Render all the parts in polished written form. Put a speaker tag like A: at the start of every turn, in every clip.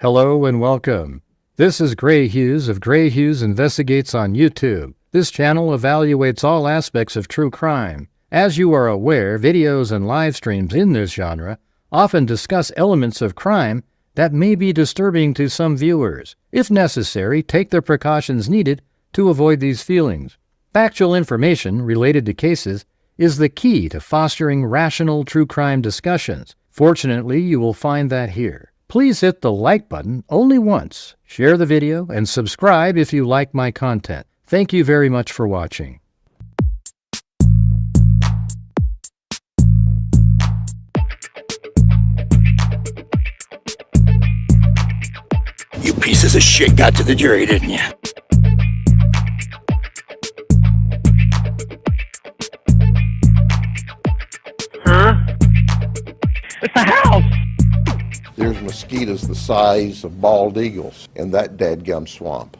A: Hello and welcome. This is Grant Hughes of Grant Hughes Investigates on YouTube. This channel evaluates all aspects of true crime. As you are aware, videos and live streams in this genre often discuss elements of crime that may be disturbing to some viewers. If necessary, take the precautions needed to avoid these feelings. Factual information related to cases is the key to fostering rational true crime discussions. Fortunately, you will find that here. Please hit the like button only once, share the video, and subscribe if you like my content. Thank you very much for watching.
B: You pieces of shit got to the jury, didn't you?
C: Huh? It's a house!
D: There's mosquitoes the size of bald eagles in that dadgum swamp.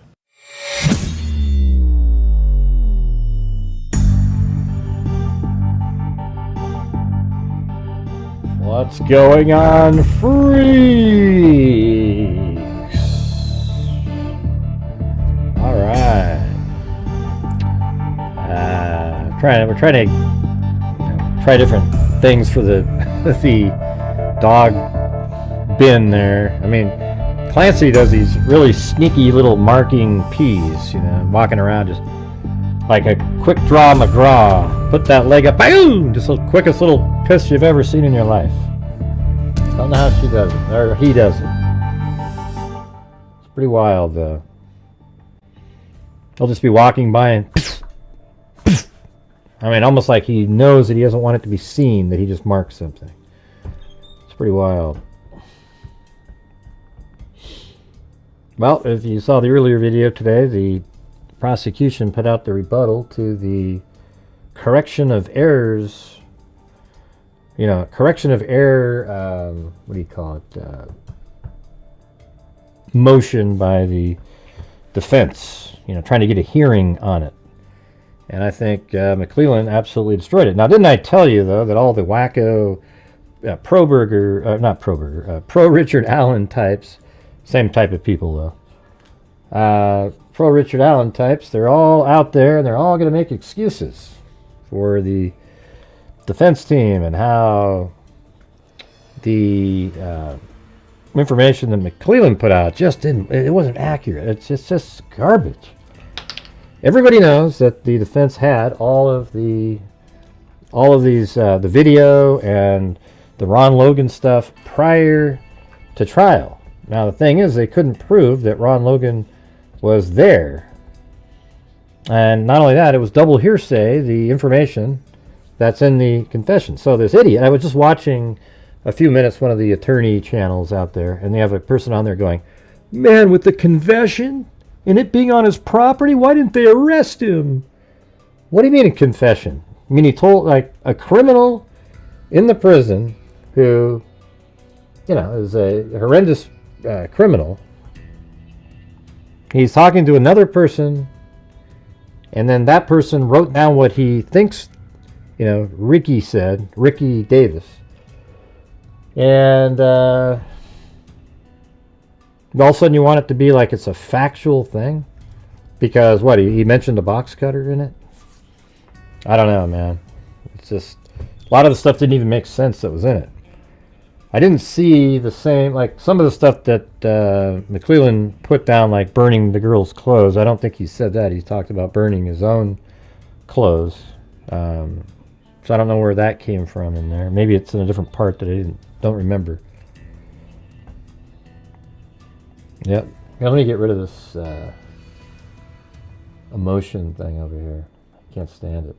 E: What's going on, freaks? Alright. We're trying to try different things for the dog bin there. I mean, Clancy does these really sneaky little marking P's, walking around just like a quick draw McGraw. Put that leg up, boom! Just the quickest little piss you've ever seen in your life. Don't know how she does it, or he does it. It's pretty wild, though. He'll just be walking by and I mean, almost like he knows that he doesn't want it to be seen, that he just marks something. It's pretty wild. Well, if you saw the earlier video today, the prosecution put out the rebuttal to the correction of errors. Correction of error, what do you call it? Motion by the defense, trying to get a hearing on it. And I think McClellan absolutely destroyed it. Now, didn't I tell you, though, that all the wacko pro Richard Allen types, same type of people, though, pro Richard Allen types, they're all out there and they're all going to make excuses for the defense team and how the information that McClellan put out it wasn't accurate. It's just garbage. Everybody knows that the defense had all of these the video and the Ron Logan stuff prior to trial. Now the thing is, they couldn't prove that Ron Logan was there, and not only that, it was double hearsay, the information that's in the confession. So this idiot, I was just watching a few minutes one of the attorney channels out there, and they have a person on there going, "Man, with the confession and it being on his property, why didn't they arrest him?" What do you mean a confession? I mean, he told, like, a criminal in the prison who, is a horrendous criminal. He's talking to another person, and then that person wrote down what he thinks, Ricky Davis. And all of a sudden you want it to be like it's a factual thing? Because, what, he mentioned a box cutter in it? I don't know, man. It's just, a lot of the stuff didn't even make sense that was in it. I didn't see the same, like some of the stuff that McClellan put down, like burning the girl's clothes. I don't think he said that. He talked about burning his own clothes. So I don't know where that came from in there. Maybe it's in a different part that I don't remember. Yep. Let me get rid of this emotion thing over here. I can't stand it.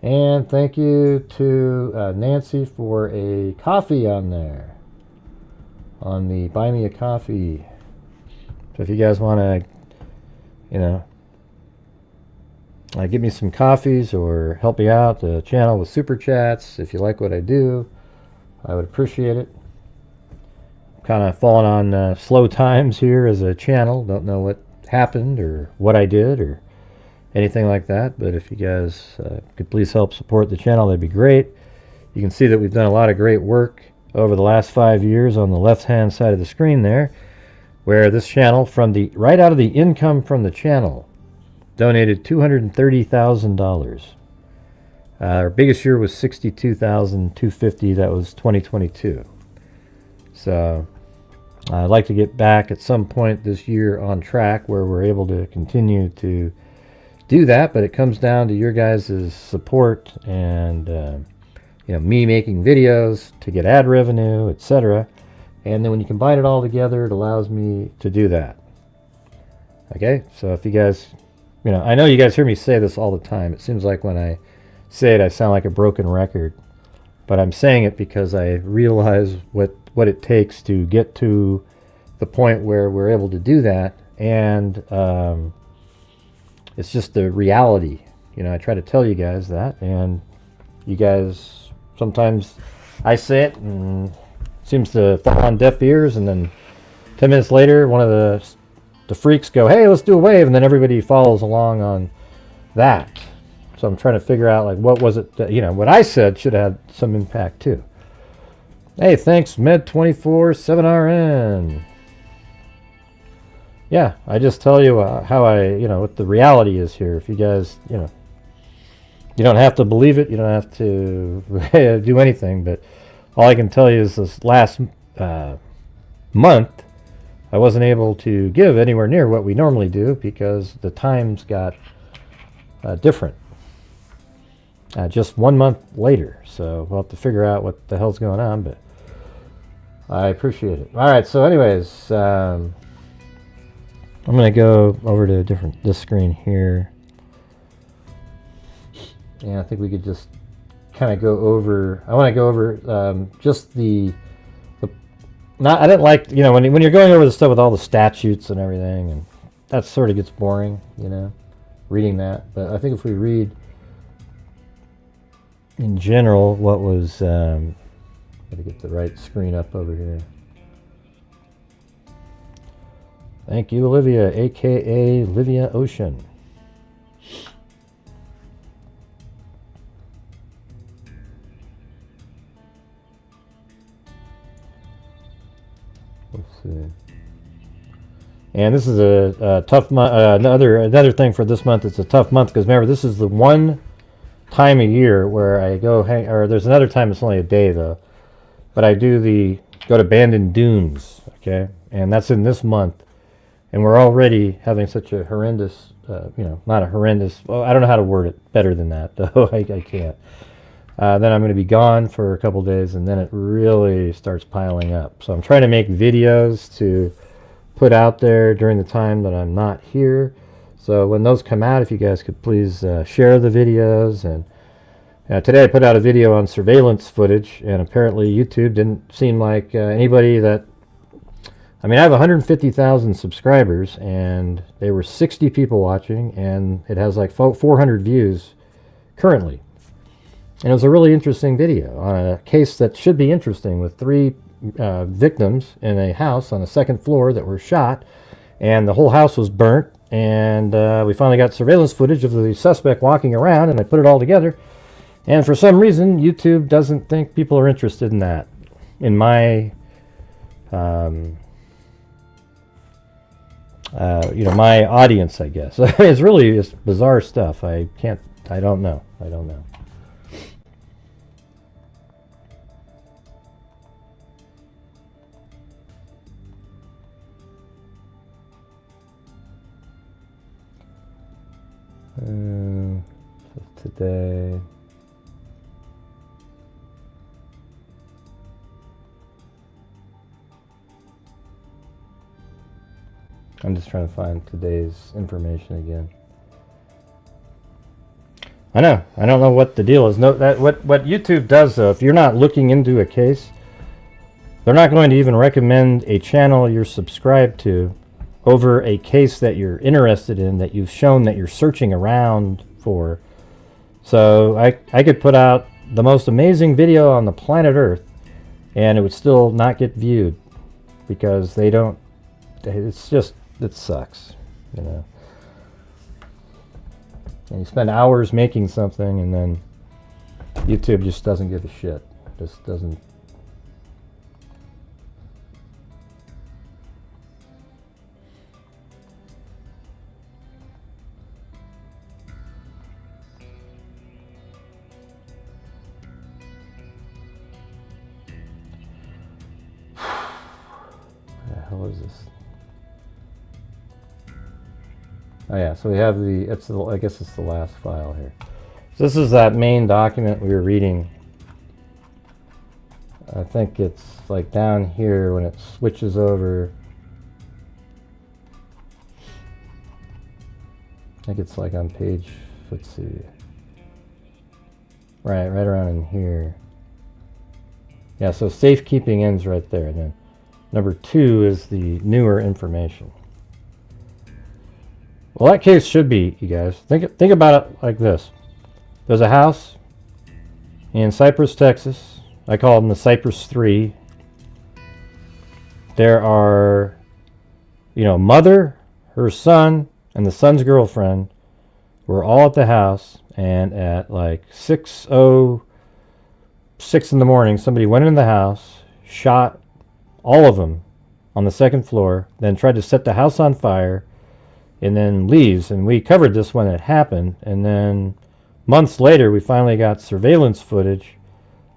E: And thank you to Nancy for a coffee on there, on the Buy Me a Coffee. So if you guys want to, give me some coffees or help me out the channel with super chats, if you like what I do, I would appreciate it. Kind of falling on slow times here as a channel. Don't know what happened or what I did or anything like that. But if you guys could please help support the channel, that'd be great. You can see that we've done a lot of great work over the last 5 years on the left-hand side of the screen there, where this channel, from the right out of the income from the channel, donated $230,000. Our biggest year was $62,250. That was 2022. So I'd like to get back at some point this year on track where we're able to continue to do that, but it comes down to your guys' support and you know, me making videos to get ad revenue, etc. And then when you combine it all together, it allows me to do that. Okay, so if you guys, you know, I know you guys hear me say this all the time. It seems like when I say it, I sound like a broken record. But I'm saying it because I realize what it takes to get to the point where we're able to do that. And it's just the reality. You know, I try to tell you guys that. And you guys, sometimes I say it and it seems to fall on deaf ears. And then 10 minutes later, one of the freaks go, hey, let's do a wave. And then everybody follows along on that. So I'm trying to figure out, like, what was it that, you know, what I said should have had some impact too. Hey, thanks, Med24-7RN. Yeah, I just tell you how you know, what the reality is here. If you guys, you know, you don't have to believe it. You don't have to do anything. But all I can tell you is this last month, I wasn't able to give anywhere near what we normally do because the times got different. Just 1 month later, so we'll have to figure out what the hell's going on, but I appreciate it. All right, so anyways, I'm going to go over to this screen here, and I think we could just kind of go over. I want to go over just I didn't like, you know, when you're going over the stuff with all the statutes and everything, and that sort of gets boring, you know, reading that. But I think if we read in general what was, gotta get the right screen up over here. Thank you, Olivia, aka Livia Ocean. Let's see. And this is a tough month. Another thing for this month. It's a tough month because remember, this is the one time a year where I go hang, or there's another time it's only a day though, but I do go to Bandon Dunes, okay, and that's in this month, and we're already having such a horrendous, you know, not a horrendous, well, I don't know how to word it better than that though. I can't. Then I'm going to be gone for a couple days, and then it really starts piling up. So I'm trying to make videos to put out there during the time that I'm not here. So when those come out, if you guys could please share the videos. And today I put out a video on surveillance footage, and apparently YouTube didn't seem like anybody that... I mean, I have 150,000 subscribers, and there were 60 people watching, and it has like 400 views currently. And it was a really interesting video on a case that should be interesting, with 3 victims in a house on the 2nd floor that were shot, and the whole house was burnt. And we finally got surveillance footage of the suspect walking around, and I put it all together. And for some reason, YouTube doesn't think people are interested in that. In my, you know, my audience, I guess. It's really just bizarre stuff. I don't know. Today, I'm just trying to find today's information again. I don't know what the deal is. No, what YouTube does though, if you're not looking into a case, they're not going to even recommend a channel you're subscribed to over a case that you're interested in, that you've shown that you're searching around for. So I could put out the most amazing video on the planet Earth, and it would still not get viewed because they don't. It's just, it sucks, you know. And you spend hours making something, and then YouTube just doesn't give a shit. Just doesn't. What the hell is this? Oh yeah, so we have I guess it's the last file here. So this is that main document we were reading. I think it's like down here when it switches over. I think it's like on page, let's see. Right around in here. Yeah, so safekeeping ends right there. And then number 2 is the newer information. Well, that case should be, you guys, think about it like this. There's a house in Cypress, Texas. I call them the Cypress 3. There are, mother, her son, and the son's girlfriend were all at the house, and at like 6:06 in the morning, somebody went in the house, shot all of them on the 2nd floor, then tried to set the house on fire, and then leaves. And we covered this when it happened, and then months later we finally got surveillance footage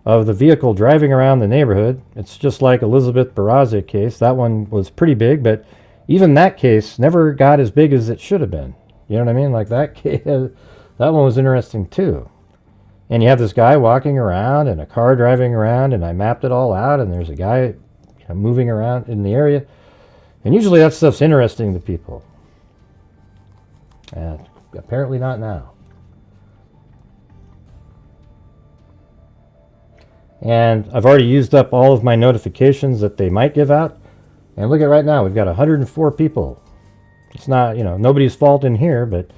E: of the vehicle driving around the neighborhood. It's just like Elizabeth Barraza case. That one was pretty big, but even that case never got as big as it should have been. You know what I mean? Like that case, that one was interesting too. And you have this guy walking around and a car driving around, and I mapped it all out, and there's a guy moving around in the area. And usually that stuff's interesting to people. Apparently not now. And I've already used up all of my notifications that they might give out. And look at right now, we've got 104 people. It's not, nobody's fault in here, but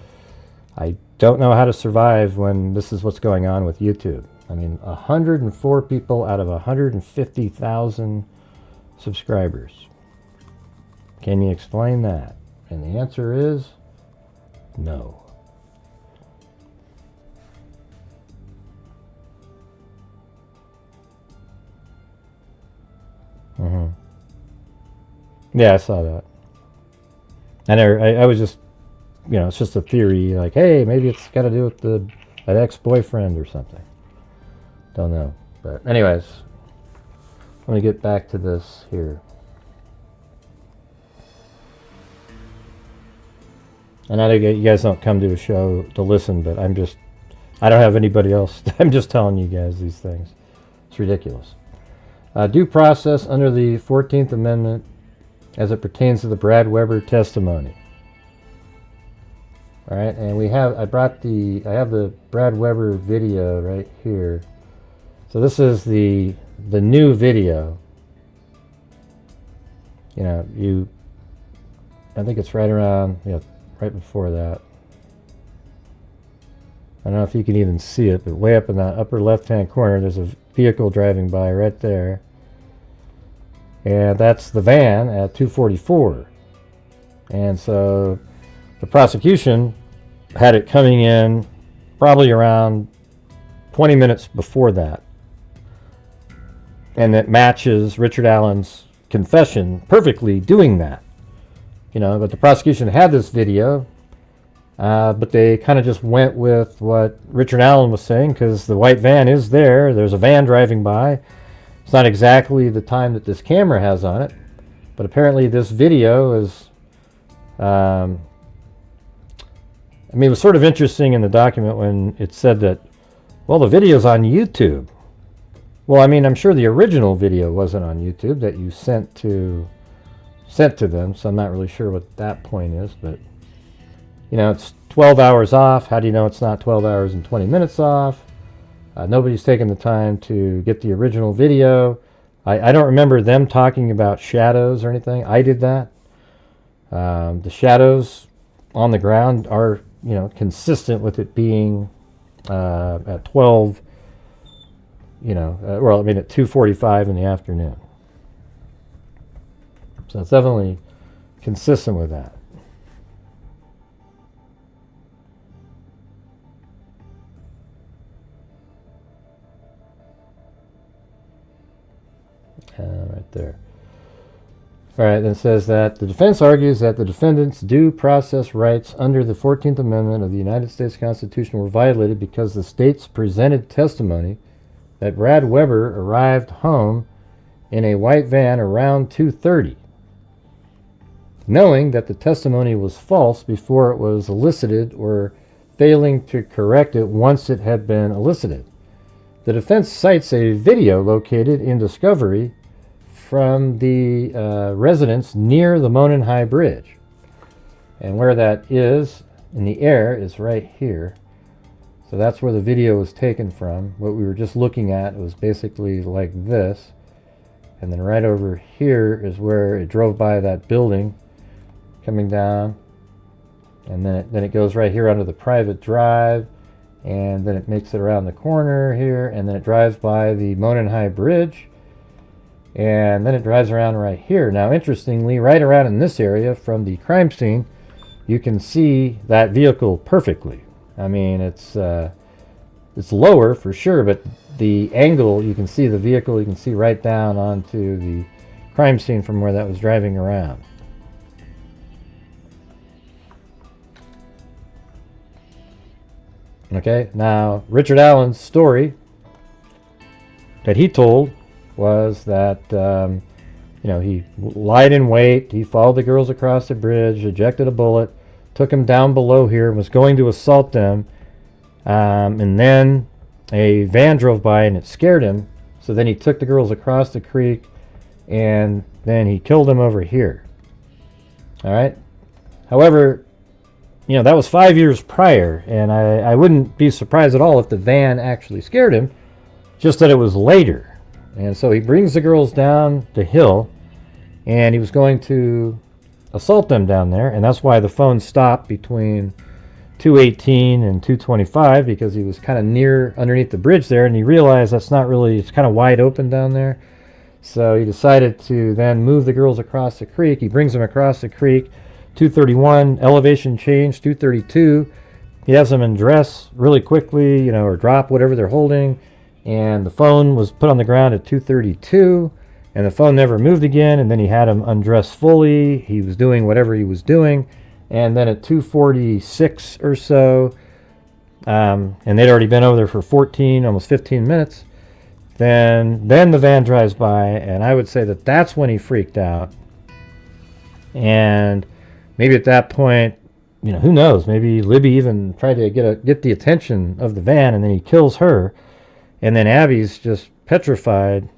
E: I don't know how to survive when this is what's going on with YouTube. I mean, 104 people out of 150,000 subscribers. Can you explain that? And the answer is no. Yeah, I saw that. And I was just, it's just a theory, like, hey, maybe it's got to do with an ex-boyfriend or something. Don't know. But anyways, let me get back to this here. And I know you guys don't come to a show to listen, but I don't have anybody else. I'm just telling you guys these things. It's ridiculous. Due process under the 14th Amendment as it pertains to the Brad Weber testimony. All right, and I have the Brad Weber video right here. So this is the new video. I think it's right around, right before that. I don't know if you can even see it, but way up in that upper left-hand corner, there's a vehicle driving by right there. And that's the van at 2:44. And so the prosecution had it coming in probably around 20 minutes before that. And it matches Richard Allen's confession perfectly doing that. But the prosecution had this video, but they kind of just went with what Richard Allen was saying, because the white van is there. There's a van driving by. It's not exactly the time that this camera has on it, but apparently this video is, it was sort of interesting in the document when it said that, well, the video's on YouTube. Well, I'm sure the original video wasn't on YouTube that you sent to them, so I'm not really sure what that point is, but, it's 12 hours off. How do you know it's not 12 hours and 20 minutes off? Nobody's taken the time to get the original video. I don't remember them talking about shadows or anything. I did that. The shadows on the ground are, consistent with it being at 12, at 2:45 in the afternoon. So it's definitely consistent with that. Right there. All right, then it says that the defense argues that the defendant's due process rights under the 14th Amendment of the United States Constitution were violated because the state's presented testimony that Brad Weber arrived home in a white van around 2:30, knowing that the testimony was false before it was elicited or failing to correct it once it had been elicited. The defense cites a video located in discovery from the residence near the Monon High Bridge. And where that is in the air is right here. So that's where the video was taken from. What we were just looking at was basically like this. And then right over here is where it drove by that building coming down. And then it goes right here under the private drive. And then it makes it around the corner here. And then it drives by the Monon High Bridge. And then it drives around right here. Now, interestingly, right around in this area from the crime scene, you can see that vehicle perfectly. I mean, it's lower for sure, but the angle, you can see the vehicle, you can see right down onto the crime scene from where that was driving around. Okay, now Richard Allen's story that he told was that he lied in wait, he followed the girls across the bridge, ejected a bullet, took them down below here, and was going to assault them, and then a van drove by and it scared him, so then he took the girls across the creek and then he killed them over here. All right, however, that was 5 years prior, and I wouldn't be surprised at all if the van actually scared him, just that it was later. And so he brings the girls down the hill, and he was going to assault them down there, and that's why the phone stopped between 218 and 225, because he was kind of near underneath the bridge there, and he realized that's not really, it's kind of wide open down there. So he decided to then move the girls across the creek. He brings them across the creek, 231, elevation change, 232. He has them undress really quickly, or drop whatever they're holding. And the phone was put on the ground at 232, and the phone never moved again, and then he had him undressed fully. He was doing whatever he was doing, and then at 246 or so, and they'd already been over there for 14, almost 15 minutes, then the van drives by, and I would say that that's when he freaked out. And maybe at that point, who knows, maybe Libby even tried to get the attention of the van, and then he kills her. And then Abby's just petrified,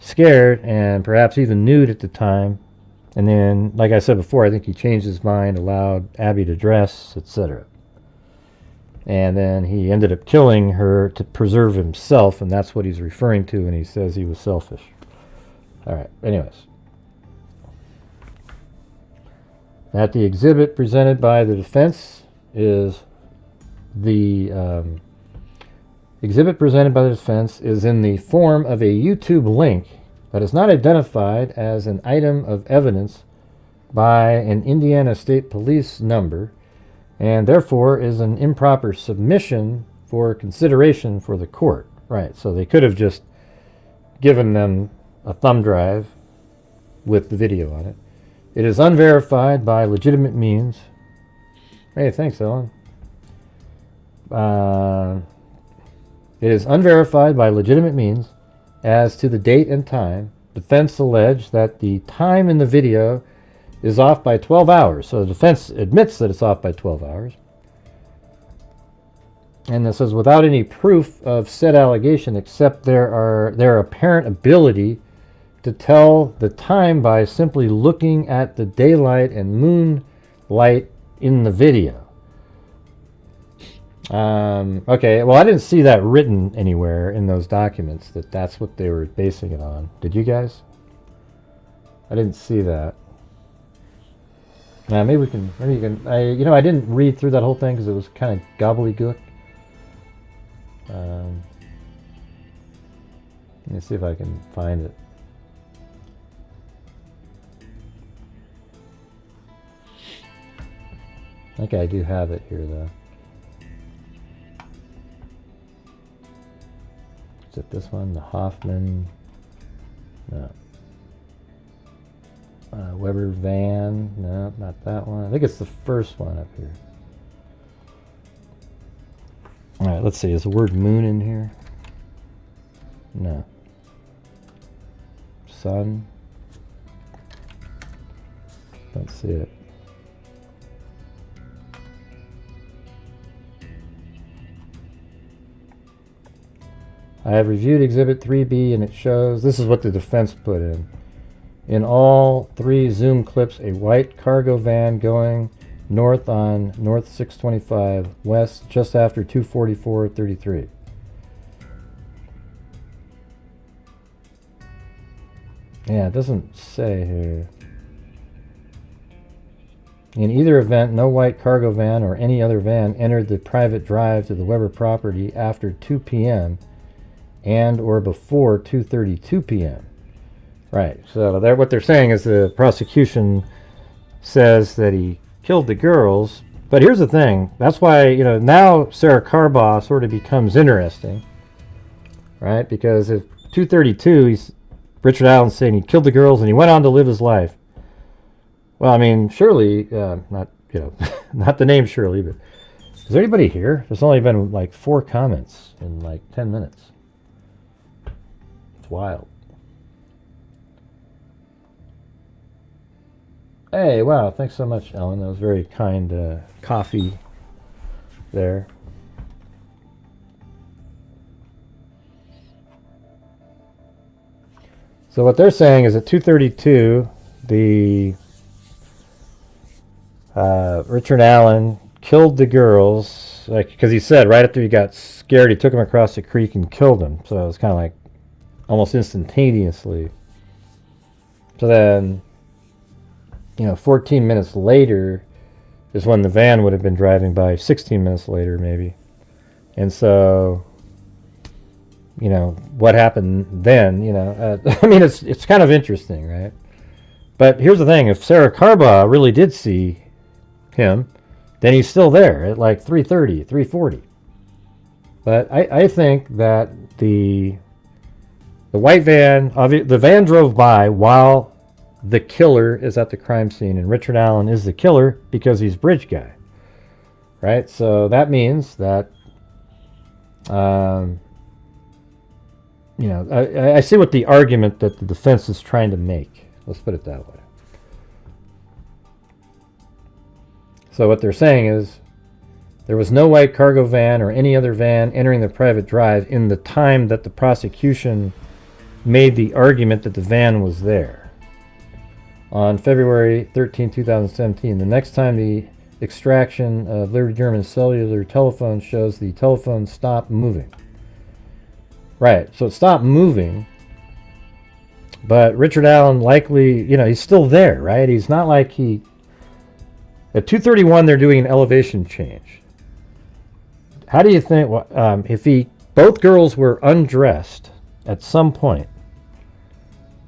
E: scared, and perhaps even nude at the time. And then, like I said before, I think he changed his mind, allowed Abby to dress, etc. And then he ended up killing her to preserve himself, and that's what he's referring to when he says he was selfish. All right, anyways. That the exhibit presented by the defense is exhibit presented by the defense is in the form of a YouTube link that is not identified as an item of evidence by an Indiana State Police number, and therefore is an improper submission for consideration for the court. Right, so they could have just given them a thumb drive with the video on it. It is unverified by legitimate means. Hey, thanks, Ellen. It is unverified by legitimate means as to the date and time. Defense alleged that the time in the video is off by 12 hours. So the defense admits that it's off by 12 hours. And it says, without any proof of said allegation except their apparent ability to tell the time by simply looking at the daylight and moonlight in the video. Okay, well, I didn't see that written anywhere in those documents that that's what they were basing it on. Did you guys? I didn't see that. Maybe you can. I didn't read through that whole thing because it was kind of gobbledygook. Let me see if I can find it. I think I do have it here, though. Is it this one? The Hoffman No. Weber van. No, not that one. I think it's the first one up here. Alright, let's see. Is the word moon in here? No. Sun. Don't see it. I have reviewed Exhibit 3B and it shows, this is what the defense put in. In all 3 zoom clips, a white cargo van going north on North 625 west just after 2:44:33. Yeah, it doesn't say here. In either event, no white cargo van or any other van entered the private drive to the Weber property after 2 p.m. and or before 2:32 p.m. Right, so what they're saying is the prosecution says that he killed the girls, but here's the thing, that's why, you know, now Sarah Carbaugh sort of becomes interesting, right? Because if 2:32, Richard Allen's saying he killed the girls and he went on to live his life. Well, I mean, Shirley, not, you know, not the name Shirley, but is there anybody here? There's only been like 4 comments in like 10 minutes. It's wild. Hey, wow, thanks so much, Ellen. That was very kind coffee there. So what they're saying is at 2:32, the Richard Allen killed the girls, like, because he said right after he got scared, he took them across the creek and killed them. So it was kind of like almost instantaneously. So then, you know, 14 minutes later is when the van would have been driving by, 16 minutes later maybe. And so, you know, what happened then, you know, I mean, it's kind of interesting, right? But here's the thing, if Sarah Carbaugh really did see him, then he's still there at like 3:30, 3:40. But I think that the white van, the van drove by while the killer is at the crime scene, and Richard Allen is the killer because he's bridge guy, right? So that means that, you know, I see what the argument that the defense is trying to make. Let's put it that way. So what they're saying is there was no white cargo van or any other van entering the private drive in the time that the prosecution made the argument that the van was there. On February 13, 2017, the next time the extraction of Liberty German cellular telephone shows the telephone stopped moving. Right, so it stopped moving, but Richard Allen likely, you know, he's still there, right? He's not like he... At 2:31, they're doing an elevation change. How do you think, if both girls were undressed at some point,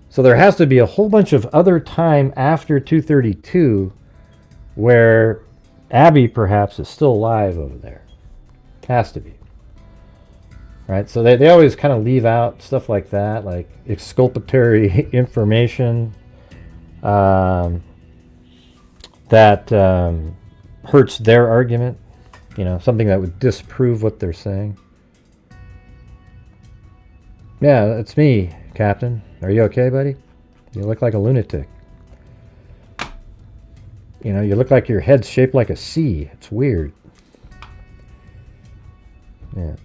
E: so there has to be a whole bunch of other time after 2:32 where Abby perhaps is still alive over there. Has to be. Right, so they always kind of leave out stuff like that, like exculpatory information that hurts their argument, you know, something that would disprove what they're saying. Yeah, it's me, Captain. Are you okay, buddy? You look like a lunatic. You know, you look like your head's shaped like a C. It's weird. Yeah.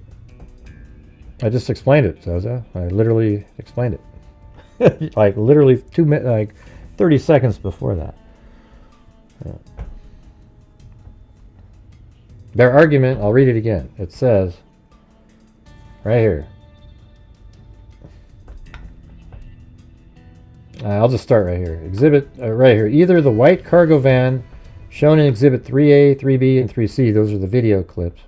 E: I just explained it, Zoza. I literally explained it. Like literally 2 minutes, like 30 seconds before that. Yeah. Their argument, I'll read it again. It says, right here. I'll just start right here. Exhibit, right here. Either the white cargo van shown in Exhibit 3A, 3B, and 3C, those are the video clips.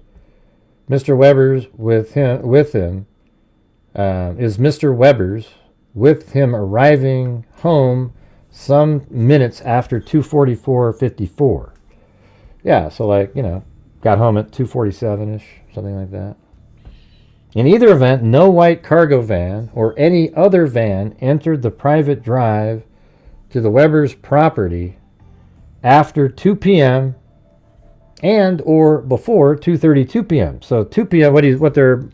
E: Mr. Weber's with him is Mr. Weber's with him arriving home some minutes after 2:44:54. Yeah, so like, you know, got home at 2:47ish, something like that. In either event, no white cargo van or any other van entered the private drive to the Weber's property after 2 p.m. and or before 2:32 p.m. So 2 p.m. What they're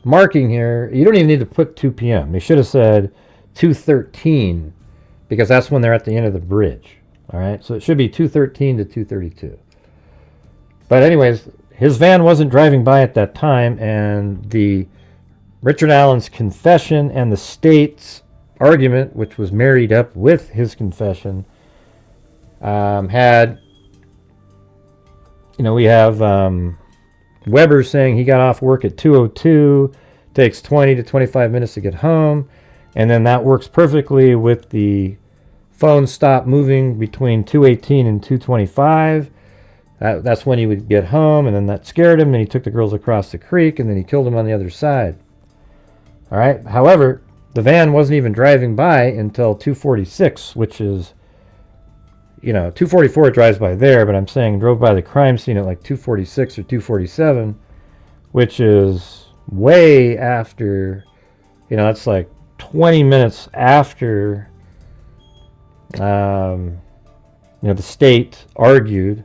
E: marking here, you don't even need to put 2 p.m. They should have said 2:13 because that's when they're at the end of the bridge. All right, so it should be 2:13 to 2:32. But anyways, his van wasn't driving by at that time, and the Richard Allen's confession and the state's argument, which was married up with his confession, had, we have Weber saying he got off work at 2:02, takes 20 to 25 minutes to get home, and then that works perfectly with the phone stop moving between 2:18 and 2:25. That's when he would get home, and then that scared him, and he took the girls across the creek, and then he killed them on the other side. All right. However, the van wasn't even driving by until 2:46, which is, 2:44 it drives by there, but I'm saying drove by the crime scene at like 2:46 or 2:47, which is way after, that's like 20 minutes after, the state argued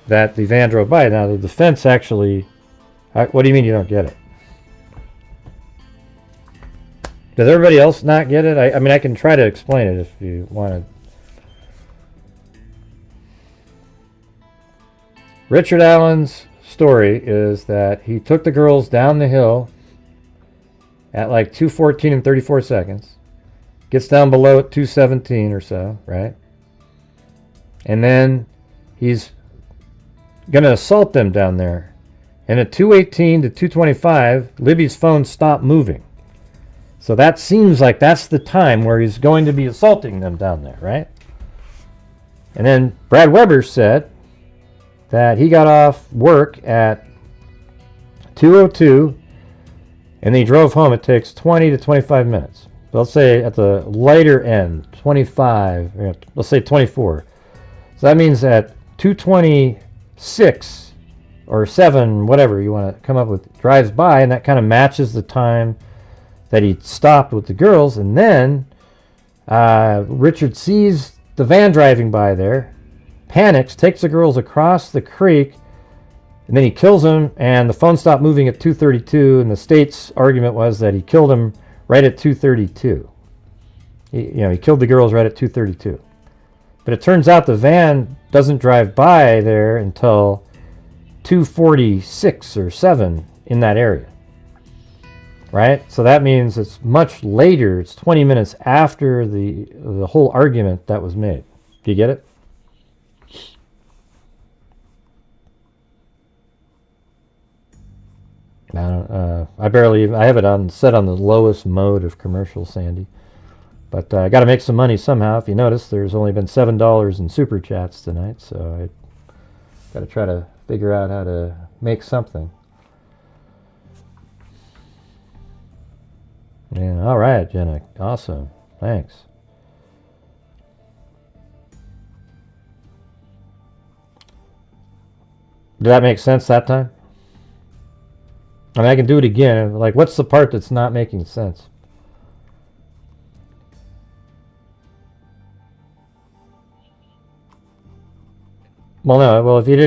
E: that the van drove by. Now, the defense actually... What do you mean you don't get it? Does everybody else not get it? I mean, I can try to explain it if you want to. Richard Allen's story is that he took the girls down the hill at like 2:14 and 34 seconds. Gets down below at 2:17 or so, right? And then he's going to assault them down there. And at 2:18 to 2:25, Libby's phone stopped moving. So that seems like that's the time where he's going to be assaulting them down there, right? And then Brad Weber said that he got off work at 2:02 and then he drove home. It takes 20 to 25 minutes. So let's say at the lighter end, 25, let's say 24. So that means at 2:26 or 7, whatever you want to come up with, drives by, and that kind of matches the time that he stopped with the girls. And then Richard sees the van driving by there, panics, takes the girls across the creek, and then he kills them, and the phone stopped moving at 2:32, and the state's argument was that he killed them right at 2:32. He killed the girls right at 2:32. But it turns out the van doesn't drive by there until 2:46 or 7 in that area. Right? So that means it's much later. It's 20 minutes after the whole argument that was made. Do you get it? I have it set on the lowest mode of commercial, Sandy. But I got to make some money somehow. If you notice, there's only been $7 in super chats tonight, so I got to try to figure out how to make something. Yeah, all right, Jenna. Awesome. Thanks. Did that make sense that time? I mean, I can do it again. Like, what's the part that's not making sense? Well, no. Well, if it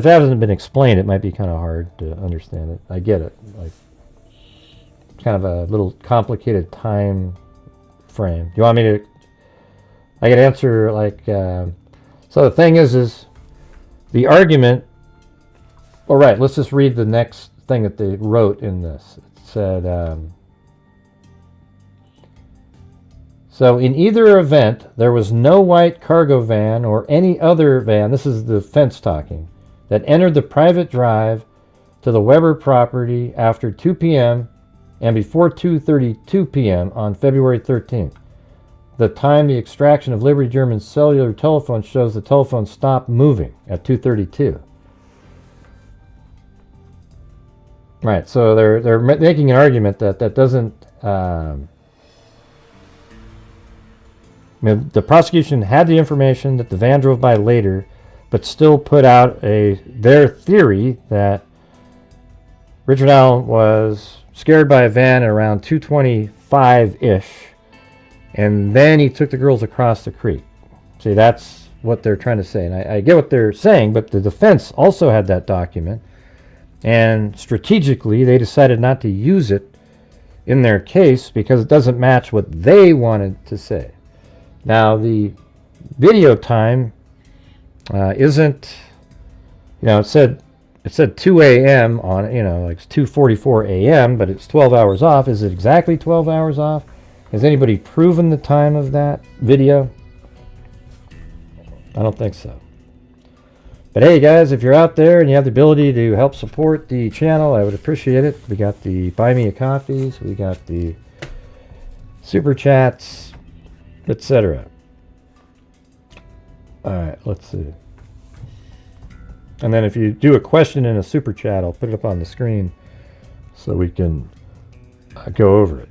E: hasn't been explained, it might be kind of hard to understand it. I get it. Like, kind of a little complicated time frame. Do you want me to? I could answer like. So the thing is the argument. All right. Let's just read the next thing that they wrote in this. It said. So in either event, there was no white cargo van or any other van, this is the fence talking, that entered the private drive to the Weber property after 2 p.m. and before 2:32 p.m. on February 13th. The time the extraction of Liberty German's cellular telephone shows the telephone stopped moving at 2:32. Right, so they're making an argument that doesn't... the prosecution had the information that the van drove by later, but still put out their theory that Richard Allen was scared by a van at around 2:25-ish, and then he took the girls across the creek. See, that's what they're trying to say, and I get what they're saying, but the defense also had that document, and strategically they decided not to use it in their case because it doesn't match what they wanted to say. Now, the video time isn't, it said 2 a.m. on it, like it's 2:44 a.m., but it's 12 hours off. Is it exactly 12 hours off? Has anybody proven the time of that video? I don't think so. But hey, guys, if you're out there and you have the ability to help support the channel, I would appreciate it. We got the Buy Me a Coffees, we got the Super Chats, etc. Alright, let's see. And then if you do a question in a Super Chat, I'll put it up on the screen so we can go over it.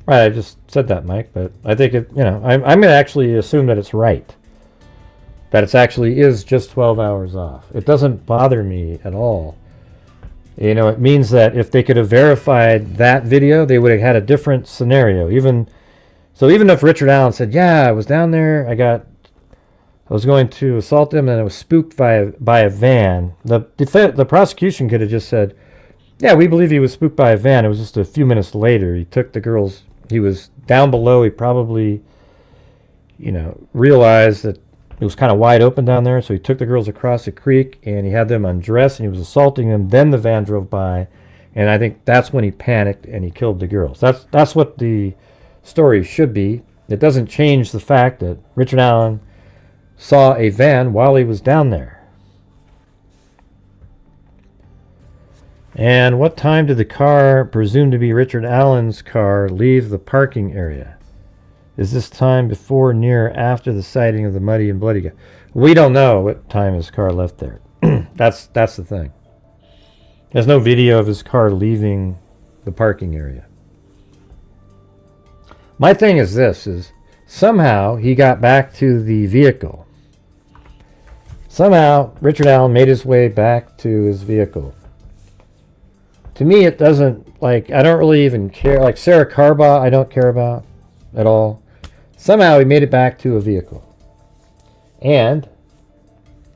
E: Right, I just said that, Mike, but I think I'm going to actually assume that it's right. That it actually is just 12 hours off. It doesn't bother me at all. It means that if they could have verified that video, they would have had a different scenario. Even if Richard Allen said, yeah, I was down there, I was going to assault him and I was spooked by a van, the prosecution could have just said, yeah, we believe he was spooked by a van. It was just a few minutes later. He took the girls, he was down below, he probably, realized that it was kind of wide open down there, so he took the girls across the creek and he had them undressed and he was assaulting them. Then the van drove by, and I think that's when he panicked and he killed the girls. That's what the story should be. It doesn't change the fact that Richard Allen saw a van while he was down there. And what time did the car, presumed to be Richard Allen's car, leave the parking area? Is this time before, near, or after the sighting of the muddy and bloody guy? We don't know what time his car left there. That's the thing. There's no video of his car leaving the parking area. My thing is this, is somehow he got back to the vehicle. Somehow Richard Allen made his way back to his vehicle. To me, it doesn't, I don't really even care. Like Sarah Carbaugh, I don't care about at all. Somehow he made it back to a vehicle. And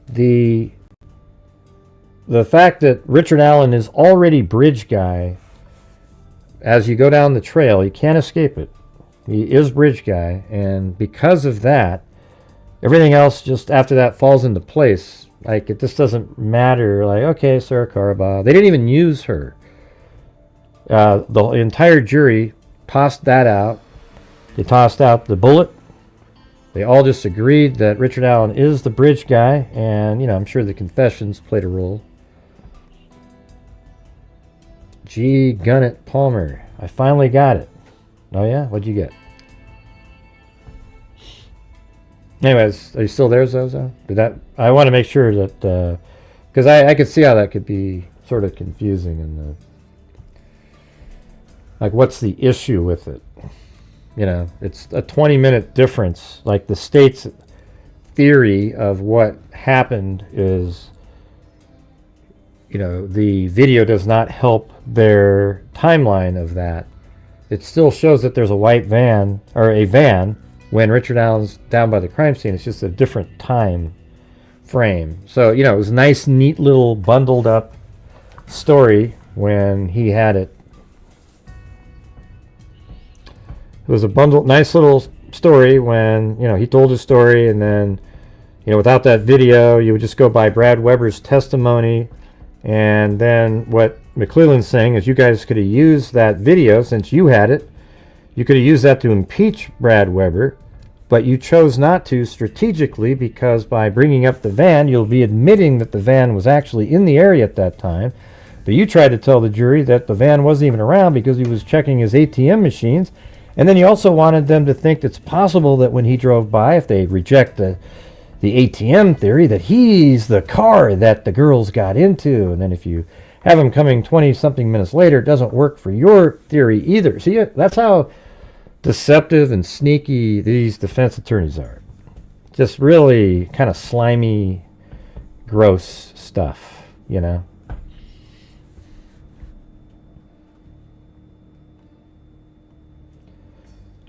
E: the fact that Richard Allen is already bridge guy, as you go down the trail, you can't escape it. He is bridge guy, and because of that, everything else just after that falls into place. It just doesn't matter. Okay, Sarah Carbaugh. They didn't even use her. The entire jury tossed that out. They tossed out the bullet. They all just agreed that Richard Allen is the bridge guy, and I'm sure the confessions played a role. G. Gunnett Palmer. I finally got it. Oh yeah? What'd you get? Anyways, are you still there, Zozo? I want to make sure that, because I could see how that could be sort of confusing, and what's the issue with it? It's a 20-minute difference. The state's theory of what happened is, the video does not help their timeline of that. It still shows that there's a white van, or a van, when Richard Allen's down by the crime scene. It's just a different time frame. So, it was a nice, neat little bundled up story when he had it. It was a nice little story when, he told his story, and then, without that video, you would just go by Brad Weber's testimony. And then what McClellan's saying is you guys could have used that video since you had it. You could have used that to impeach Brad Weber, but you chose not to strategically because by bringing up the van, you'll be admitting that the van was actually in the area at that time. But you tried to tell the jury that the van wasn't even around because he was checking his ATM machines. And then you also wanted them to think it's possible that when he drove by, if they reject the ATM theory, that he's the car that the girls got into. And then if you have him coming 20-something minutes later, it doesn't work for your theory either. See, that's how deceptive and sneaky these defense attorneys are. Just really kind of slimy, gross stuff, you know.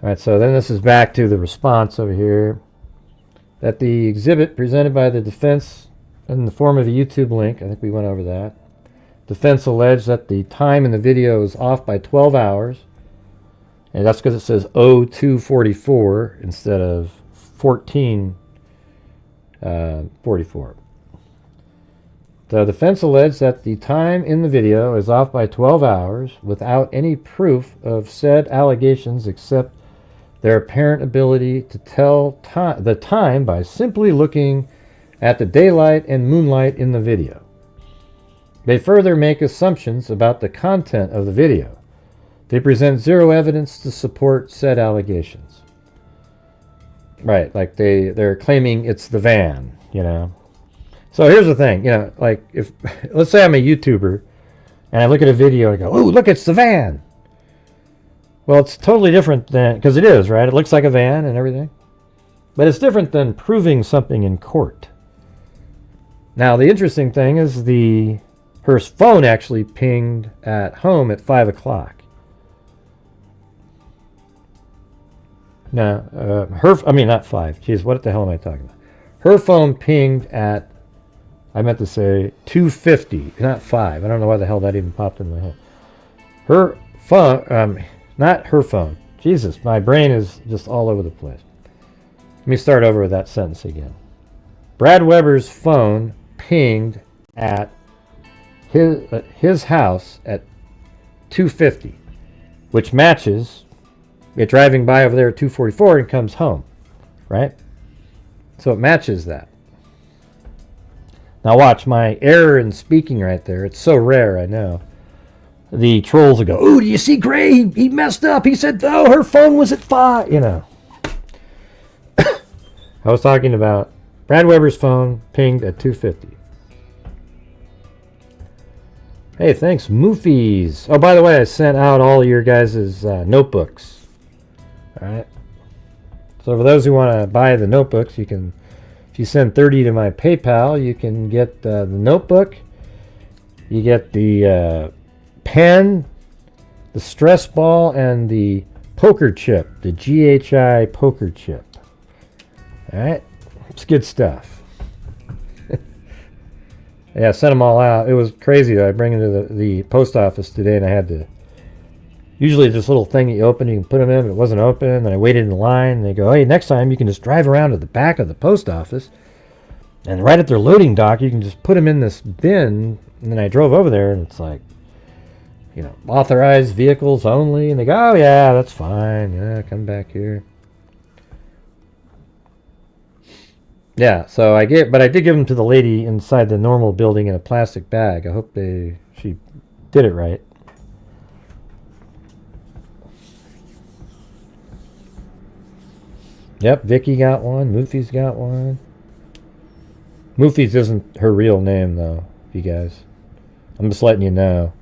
E: All right, so then this is back to the response over here. That the exhibit presented by the defense in the form of a YouTube link, I think we went over that. Defense alleged that the time in the video is off by 12 hours. And that's because it says 0244 instead of 1444. The defense alleged that the time in the video is off by 12 hours without any proof of said allegations except their apparent ability to tell the time by simply looking at the daylight and moonlight in the video. They further make assumptions about the content of the video. They present zero evidence to support said allegations. Right, like they're claiming it's the van, you know. So here's the thing, you know, like if, let's say I'm a YouTuber and I look at a video and I go, "Ooh, look, it's the van." Well, it's totally different than, because it is, right? It looks like a van and everything. But it's different than proving something in court. Now, the interesting thing is her phone actually pinged at home at 5 o'clock. No, not 5. Jeez, what the hell am I talking about? Her phone pinged at, I meant to say 2:50, not 5. I don't know why the hell that even popped in my head. Her phone, not her phone. Jesus, my brain is just all over the place. Let me start over with that sentence again. Brad Weber's phone pinged at his house at 2:50, which matches it driving by over there at 2:44 and comes home, right? So it matches that. Now watch my error in speaking right there. It's so rare, I know. The trolls will go, "Ooh, do you see Gray? He messed up. He said, oh, her phone was at 5. You know. I was talking about Brad Weber's phone pinged at 2:50. Hey, thanks, Moofies. Oh, by the way, I sent out all your guys' notebooks. All right. So for those who want to buy the notebooks, you can, if you send 30 to my PayPal, you can get the notebook. You get the pen, the stress ball, and the poker chip, the GHI poker chip. All right, it's good stuff. Yeah, I sent them all out. It was crazy though. I bring them to the post office today, and I had to. Usually, this little thing that you open, you can put them in, but it wasn't open. And I waited in the line, and they go, "Hey, next time you can just drive around to the back of the post office, and right at their loading dock, you can just put them in this bin." And then I drove over there, and it's like, you know, authorized vehicles only. And they go, "Oh, yeah, that's fine. Yeah, come back here." Yeah, so I did give them to the lady inside the normal building in a plastic bag. I hope she did it right. Yep, Vicky got one. Moofy's got one. Moofy's isn't her real name, though, you guys. I'm just letting you know.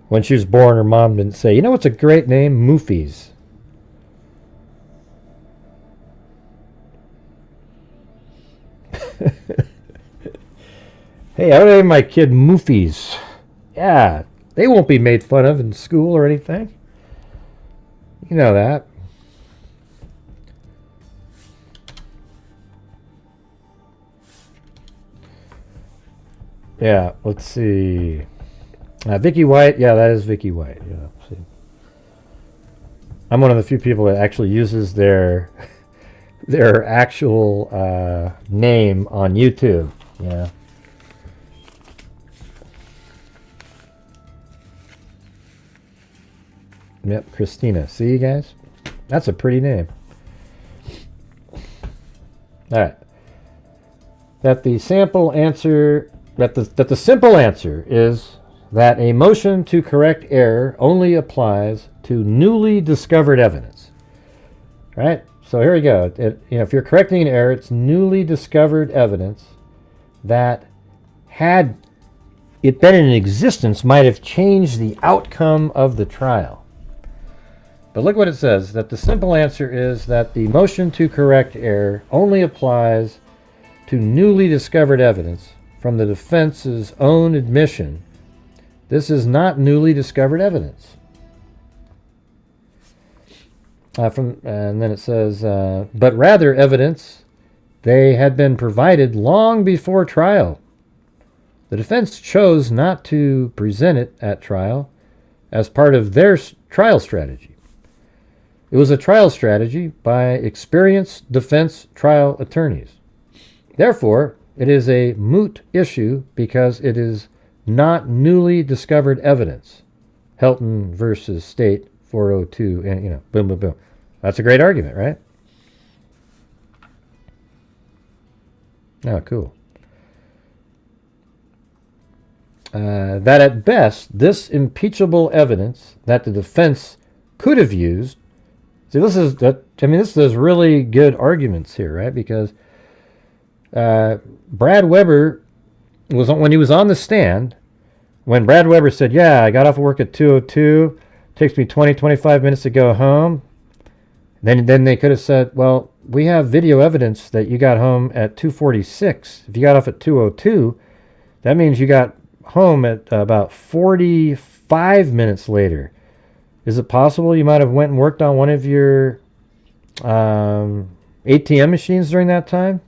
E: When she was born, her mom didn't say, "You know what's a great name? Moofies." Hey, I would name my kid Moofies. Yeah, they won't be made fun of in school or anything. You know that. Yeah, let's see. Vicky White, yeah, that is Vicky White. Yeah, see. I'm one of the few people that actually uses their actual name on YouTube. Yeah. Yep, Christina. See, you guys? That's a pretty name. All right. That the simple answer is that a motion to correct error only applies to newly discovered evidence. Right? So here we go. If you're correcting an error, it's newly discovered evidence that, had it been in existence, might have changed the outcome of the trial. But look what it says, that the simple answer is that the motion to correct error only applies to newly discovered evidence from the defense's own admission. This is not newly discovered evidence. And then it says, but rather evidence they had been provided long before trial. The defense chose not to present it at trial as part of their trial strategy. It was a trial strategy by experienced defense trial attorneys. Therefore, it is a moot issue because it is not newly discovered evidence. Helton versus State 402, and boom, boom, boom. That's a great argument, right? Oh, cool. That at best, this impeachable evidence that the defense could have used. See, this is really good arguments here, right? Because Brad Weber when he was on the stand, when Brad Weber said, yeah, I got off of work at 2:02, takes me 25 minutes to go home. Then they could have said, well, we have video evidence that you got home at 2:46. If you got off at 2:02, that means you got home at about 45 minutes later. Is it possible you might have went and worked on one of your ATM machines during that time?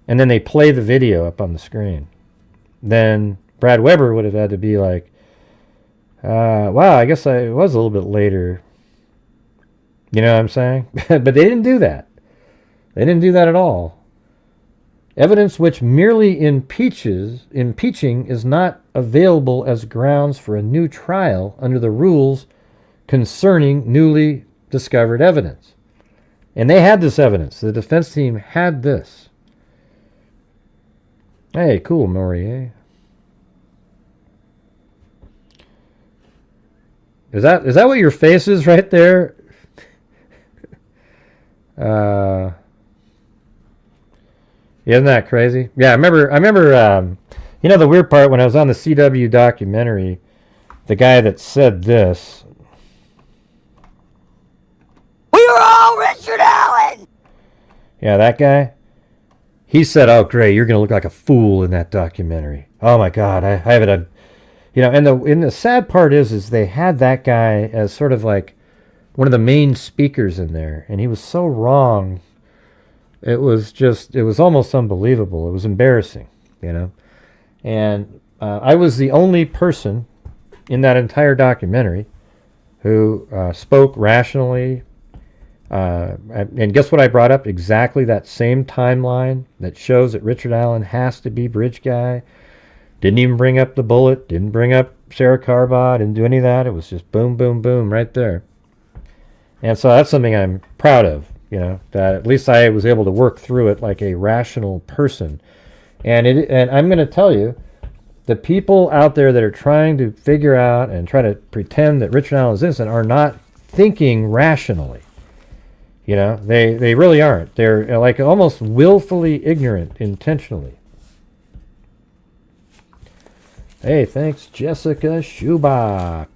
E: And then they play the video up on the screen. Then Brad Weber would have had to be like, wow, I guess I was a little bit later. You know what I'm saying? But they didn't do that. They didn't do that at all. Evidence which merely impeaching is not available as grounds for a new trial under the rules concerning newly discovered evidence. And they had this evidence. The defense team had this. Hey, cool, Maurier. Is that what your face is right there? Isn't that crazy? Yeah, I remember. The weird part when I was on the CW documentary, the guy that said this.
B: We are all Richard Allen.
E: Yeah, that guy. He said, "Oh, great, you're gonna look like a fool in that documentary." Oh my God, I have it. And the sad part is they had that guy as sort of like one of the main speakers in there, and he was so wrong. It was almost unbelievable. It was embarrassing, And I was the only person in that entire documentary who spoke rationally. And guess what I brought up? Exactly that same timeline that shows that Richard Allen has to be bridge guy. Didn't even bring up the bullet. Didn't bring up Sarah Carbot. Didn't do any of that. It was just boom, boom, boom right there. And so that's something I'm proud of. That at least I was able to work through it like a rational person. And I'm going to tell you, the people out there that are trying to figure out and try to pretend that Richard Allen is innocent are not thinking rationally. They really aren't. They're like almost willfully ignorant intentionally. Hey, thanks, Jessica Schubach.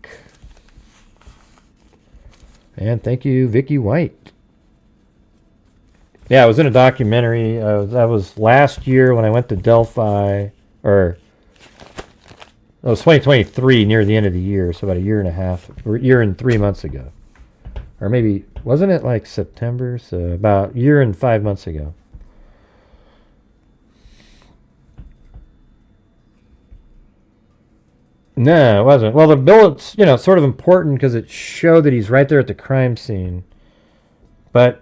E: And thank you, Vicky White. Yeah, I was in a documentary. That was last year when I went to Delphi, or it was 2023, near the end of the year, so about a year and 3 months ago. Or maybe, wasn't it like September? So about a year and 5 months ago. No, it wasn't. Well, the bullet's, sort of important because it showed that he's right there at the crime scene. But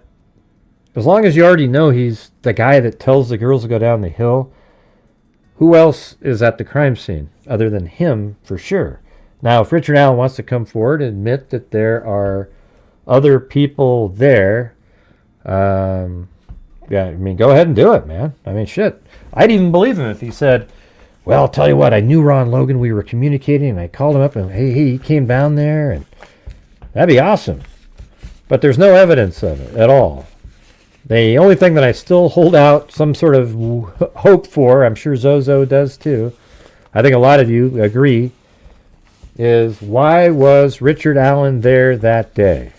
E: as long as you already know he's the guy that tells the girls to go down the hill, who else is at the crime scene other than him for sure? Now, if Richard Allen wants to come forward and admit that there are other people there, go ahead and do it, man. Shit. I'd even believe him if he said, well, I'll tell you what, I knew Ron Logan, we were communicating, and I called him up, and hey, he came down there, and that'd be awesome. But there's no evidence of it at all. The only thing that I still hold out some sort of hope for, I'm sure Zozo does too, I think a lot of you agree, is, why was Richard Allen there that day?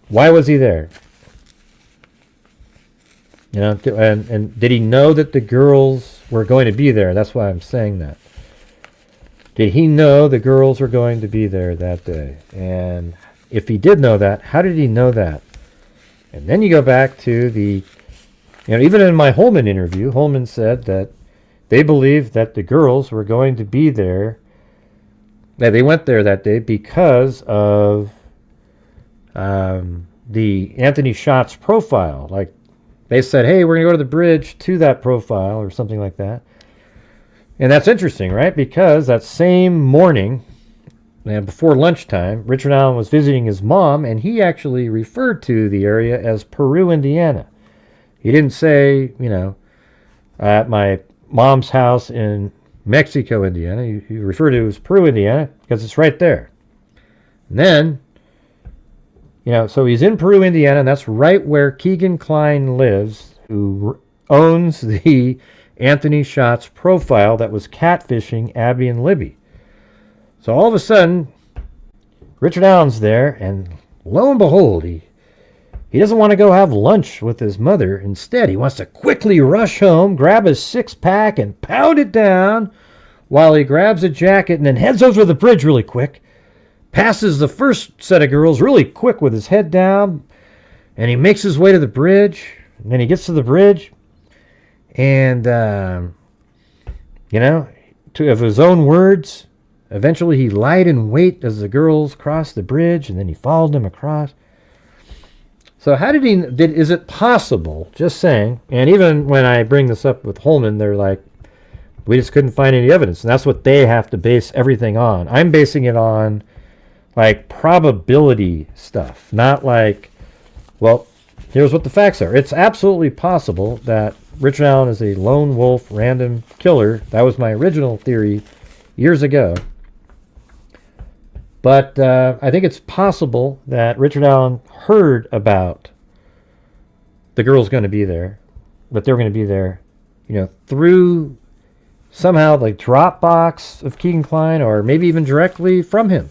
E: Why was he there? You know, and did he know that the girls were going to be there? That's why I'm saying that. Did he know the girls were going to be there that day? And if he did know that, how did he know that? And then you go back to the, you know, even in my Holman interview, Holman said that they believed that the girls were going to be there, that they went there that day because of the Anthony Schatz profile. Like, they said, hey, we're going to go to the bridge to that profile or something like that. And that's interesting, right? Because that same morning, and before lunchtime, Richard Allen was visiting his mom, and he actually referred to the area as Peru, Indiana. He didn't say, you know, at my mom's house in Mexico, Indiana. He referred to it as Peru, Indiana, because it's right there. And then, you know, so he's in Peru, Indiana, and that's right where Keegan Kline lives, who owns the Anthony Schatz profile that was catfishing Abby and Libby. So all of a sudden, Richard Allen's there, and lo and behold, he doesn't want to go have lunch with his mother. Instead, he wants to quickly rush home, grab his six-pack, and pound it down while he grabs a jacket and then heads over the bridge really quick, passes the first set of girls really quick with his head down, and he makes his way to the bridge. And then he gets to the bridge, and, you know, of his own words, eventually he lied in wait as the girls crossed the bridge, and then he followed them across. So how is it possible, just saying, and even when I bring this up with Holman, they're like, we just couldn't find any evidence, and that's what they have to base everything on. I'm basing it on, like, probability stuff, not like, well, here's what the facts are. It's absolutely possible that Richard Allen is a lone wolf random killer. That was my original theory years ago. But I think it's possible that Richard Allen heard about the girls going to be there, that they were going to be there, you know, through somehow the Dropbox of Keegan Kline, or maybe even directly from him.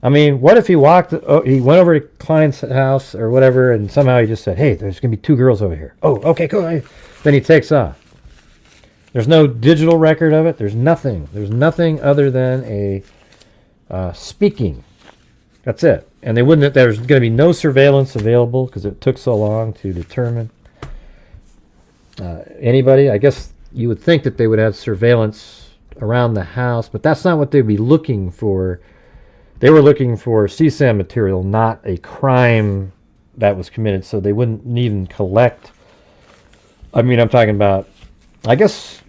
E: I mean, what if he went over to Kline's house or whatever, and somehow he just said, hey, there's going to be two girls over here. Oh, okay, cool. Then he takes off. There's no digital record of it. There's nothing. There's nothing other than a speaking. That's it. And there's going to be no surveillance available because it took so long to determine anybody. I guess you would think that they would have surveillance around the house, but that's not what they'd be looking for. They were looking for CSAM material, not a crime that was committed, so they wouldn't even collect. I mean, I'm talking about, I guess,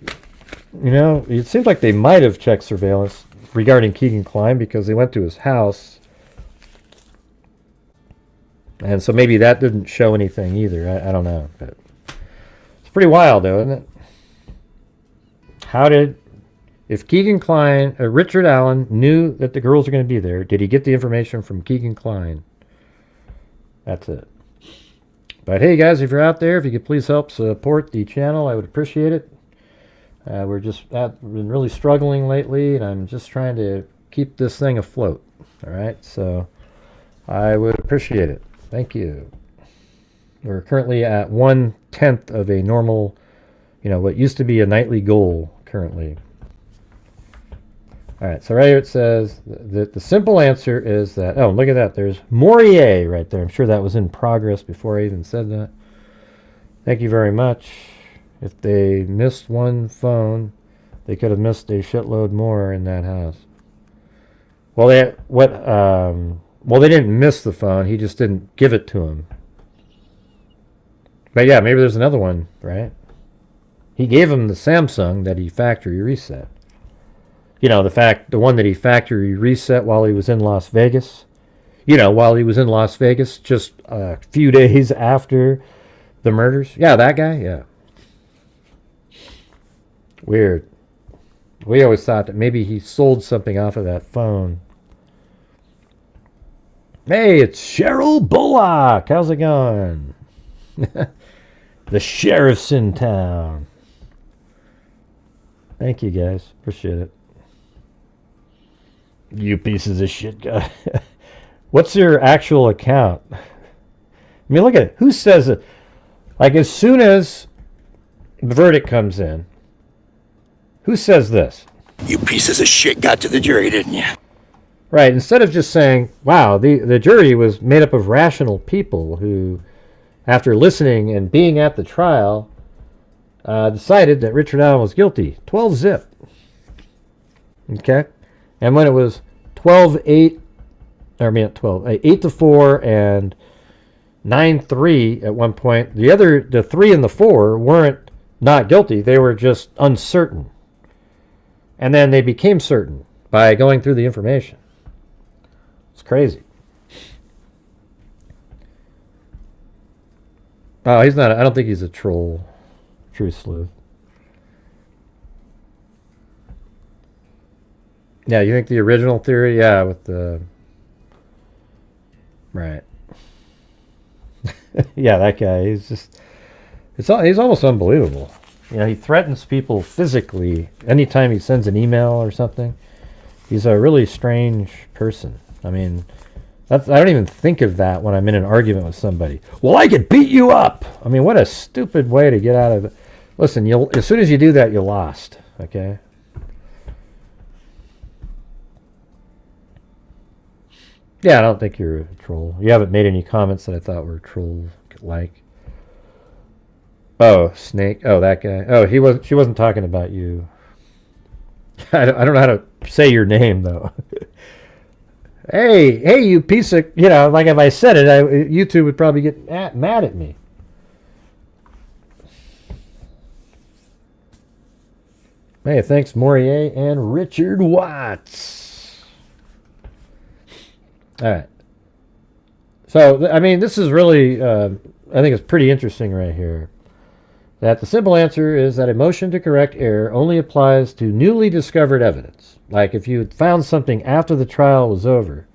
E: you know, it seems like they might have checked surveillance regarding Keegan Kline because they went to his house. And so maybe that didn't show anything either. I don't know. But it's pretty wild, though, isn't it? If Keegan Kline, Richard Allen knew that the girls are going to be there, did he get the information from Keegan Kline? That's it. But hey, guys, if you're out there, if you could please help support the channel, I would appreciate it. We've been really struggling lately, and I'm just trying to keep this thing afloat. All right, so I would appreciate it. Thank you. We're currently at 1/10 of a normal, you know, what used to be a nightly goal currently. All right, so right here it says that the simple answer is that, oh, look at that. There's Morier right there. I'm sure that was in progress before I even said that. Thank you very much. If they missed one phone, they could have missed a shitload more in that house. Well, they didn't miss the phone. He just didn't give it to him. But yeah, maybe there's another one, right? He gave him the Samsung that he factory reset. You know, the one that he factory reset while he was in Las Vegas. You know, while he was in Las Vegas, just a few days after the murders. Yeah, that guy, yeah. Weird. We always thought that maybe he sold something off of that phone. Hey, it's Cheryl Bullock. How's it going? The sheriff's in town. Thank you, guys. Appreciate it. You pieces of shit guy. What's your actual account? I mean, look at it. Who says it? Like, as soon as the verdict comes in, who says this?
B: You pieces of shit got to the jury, didn't you?
E: Right. Instead of just saying, wow, the jury was made up of rational people who, after listening and being at the trial, decided that Richard Allen was guilty. 12 zip. Okay? And when it was 8 to 4 and 9-3 at one point, the 3 and the 4 weren't not guilty. They were just uncertain. And then they became certain by going through the information. It's crazy. Oh, he's not. I don't think he's a troll. True sleuth. Yeah, you think the original theory? Yeah, with the... Right. Yeah, that guy, he's just... He's almost unbelievable. You know, he threatens people physically anytime he sends an email or something. He's a really strange person. I mean, I don't even think of that when I'm in an argument with somebody. Well, I could beat you up! I mean, what a stupid way to get out of it. Listen, as soon as you do that, you're lost. Okay? Yeah, I don't think you're a troll. You haven't made any comments that I thought were troll-like. Oh, Snake. Oh, that guy. Oh, she wasn't talking about you. I don't know how to say your name, though. Hey, you piece of... You know, like if I said it, YouTube would probably get mad at me. Hey, thanks, Morier and Richard Watts. All right. So, I mean, this is really... I think it's pretty interesting right here. That the simple answer is that a motion to correct error only applies to newly discovered evidence. Like if you had found something after the trial was over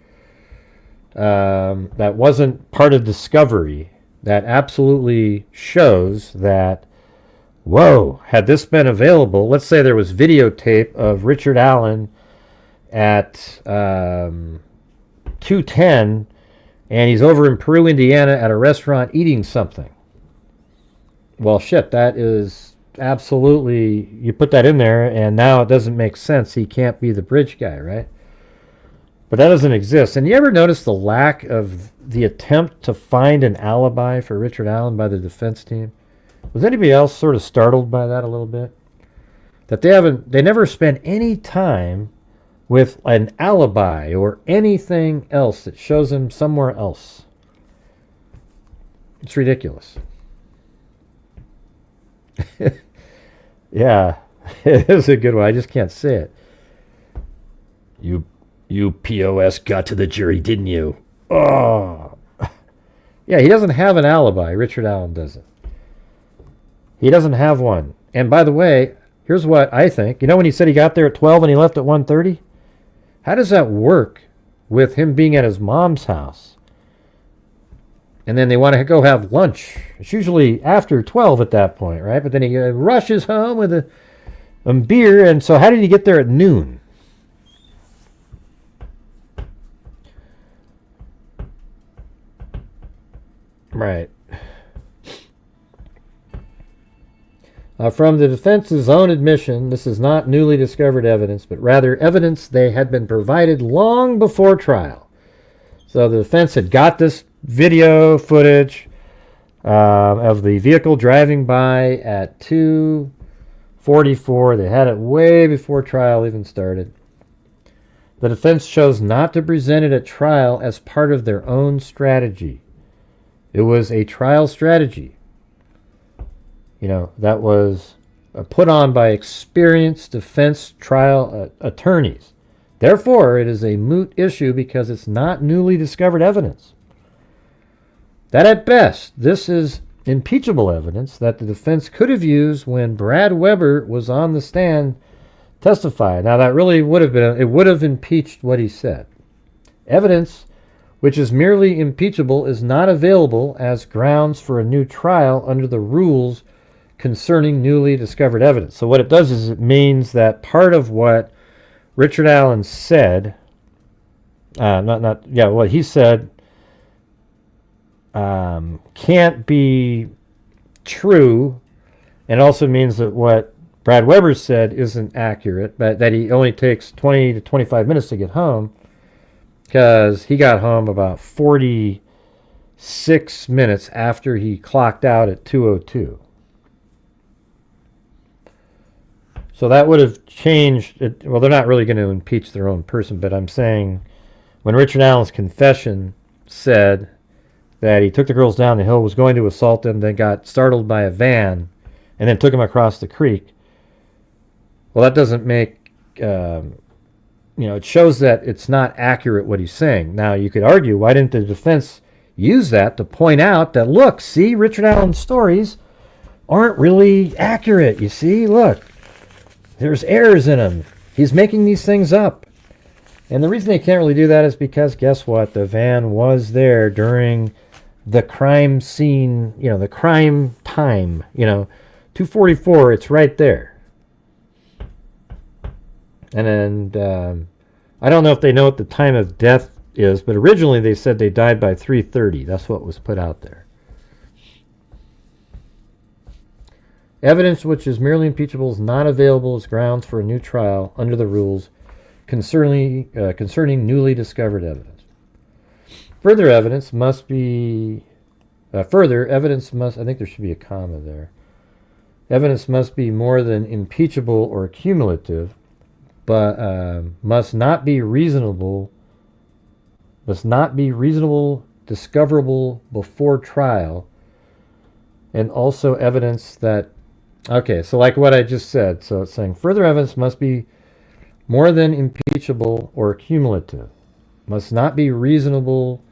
E: that wasn't part of discovery, that absolutely shows that, whoa, had this been available, let's say there was videotape of Richard Allen at 2:10 and he's over in Peru, Indiana at a restaurant eating something. Well, shit, that is absolutely... You put that in there, and now it doesn't make sense. He can't be the bridge guy, right? But that doesn't exist. And you ever notice the lack of the attempt to find an alibi for Richard Allen by the defense team? Was anybody else sort of startled by that a little bit? That they never spend any time with an alibi or anything else that shows him somewhere else. It's ridiculous. Yeah, it is a good one. I just can't say it. You POS got to the jury, didn't you? Oh. Yeah, he doesn't have an alibi. Richard Allen doesn't. He doesn't have one. And by the way, here's what I think. You know when he said he got there at 12 and he left at 1:30? How does that work with him being at his mom's house? And then they want to go have lunch. It's usually after 12 at that point, right? But then he rushes home with a beer. And so how did he get there at noon? Right. From the defense's own admission, this is not newly discovered evidence, but rather evidence they had been provided long before trial. So the defense had got this video footage of the vehicle driving by at 2:44. They had it way before trial even started. The defense chose not to present it at trial as part of their own strategy. It was a trial strategy, that was put on by experienced defense trial attorneys. Therefore, it is a moot issue because it's not newly discovered evidence. That at best, this is impeachable evidence that the defense could have used when Brad Weber was on the stand testifying. Now, that really would have impeached what he said. Evidence which is merely impeachable is not available as grounds for a new trial under the rules concerning newly discovered evidence. So what it does is it means that part of what Richard Allen said What he said can't be true, and also means that what Brad Weber said isn't accurate, but that he only takes 20 to 25 minutes to get home, because he got home about 46 minutes after he clocked out at 2:02. So that would have changed it. Well, they're not really going to impeach their own person, but I'm saying when Richard Allen's confession said that he took the girls down the hill, was going to assault them, then got startled by a van, and then took them across the creek. Well, that doesn't make, it shows that it's not accurate what he's saying. Now, you could argue, why didn't the defense use that to point out that, look, see, Richard Allen's stories aren't really accurate. You see, look, there's errors in them. He's making these things up. And the reason they can't really do that is because, guess what? The van was there during the crime scene, the crime time, 2:44, it's right there. And then, I don't know if they know what the time of death is, but originally they said they died by 3:30. That's what was put out there. Evidence which is merely impeachable is not available as grounds for a new trial under the rules concerning newly discovered evidence. Further evidence must, I think there should be a comma there. Evidence must be more than impeachable or cumulative, but must not be reasonable, discoverable before trial, and also evidence that, okay, so like what I just said, so it's saying further evidence must be more than impeachable or cumulative, must not be reasonable.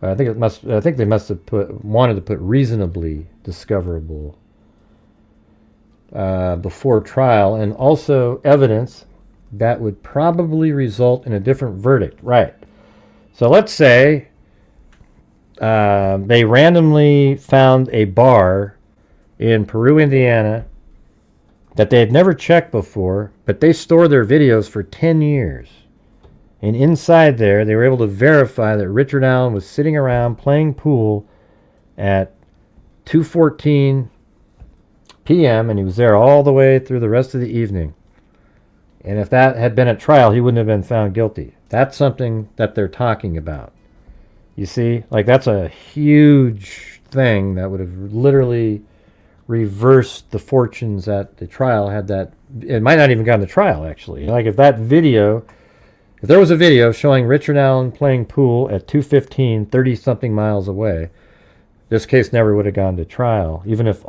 E: I think they must have wanted to put reasonably discoverable before trial, and also evidence that would probably result in a different verdict. Right. So let's say they randomly found a bar in Peru, Indiana that they had never checked before, but they store their videos for 10 years. And inside there, they were able to verify that Richard Allen was sitting around playing pool at 2:14 p.m., and he was there all the way through the rest of the evening. And if that had been at trial, he wouldn't have been found guilty. That's something that they're talking about. You see? Like, that's a huge thing that would have literally reversed the fortunes at the trial had that. It might not even gone to trial, actually. Like, if there was a video showing Richard Allen playing pool at 2:15, 30-something miles away, this case never would have gone to trial. Even if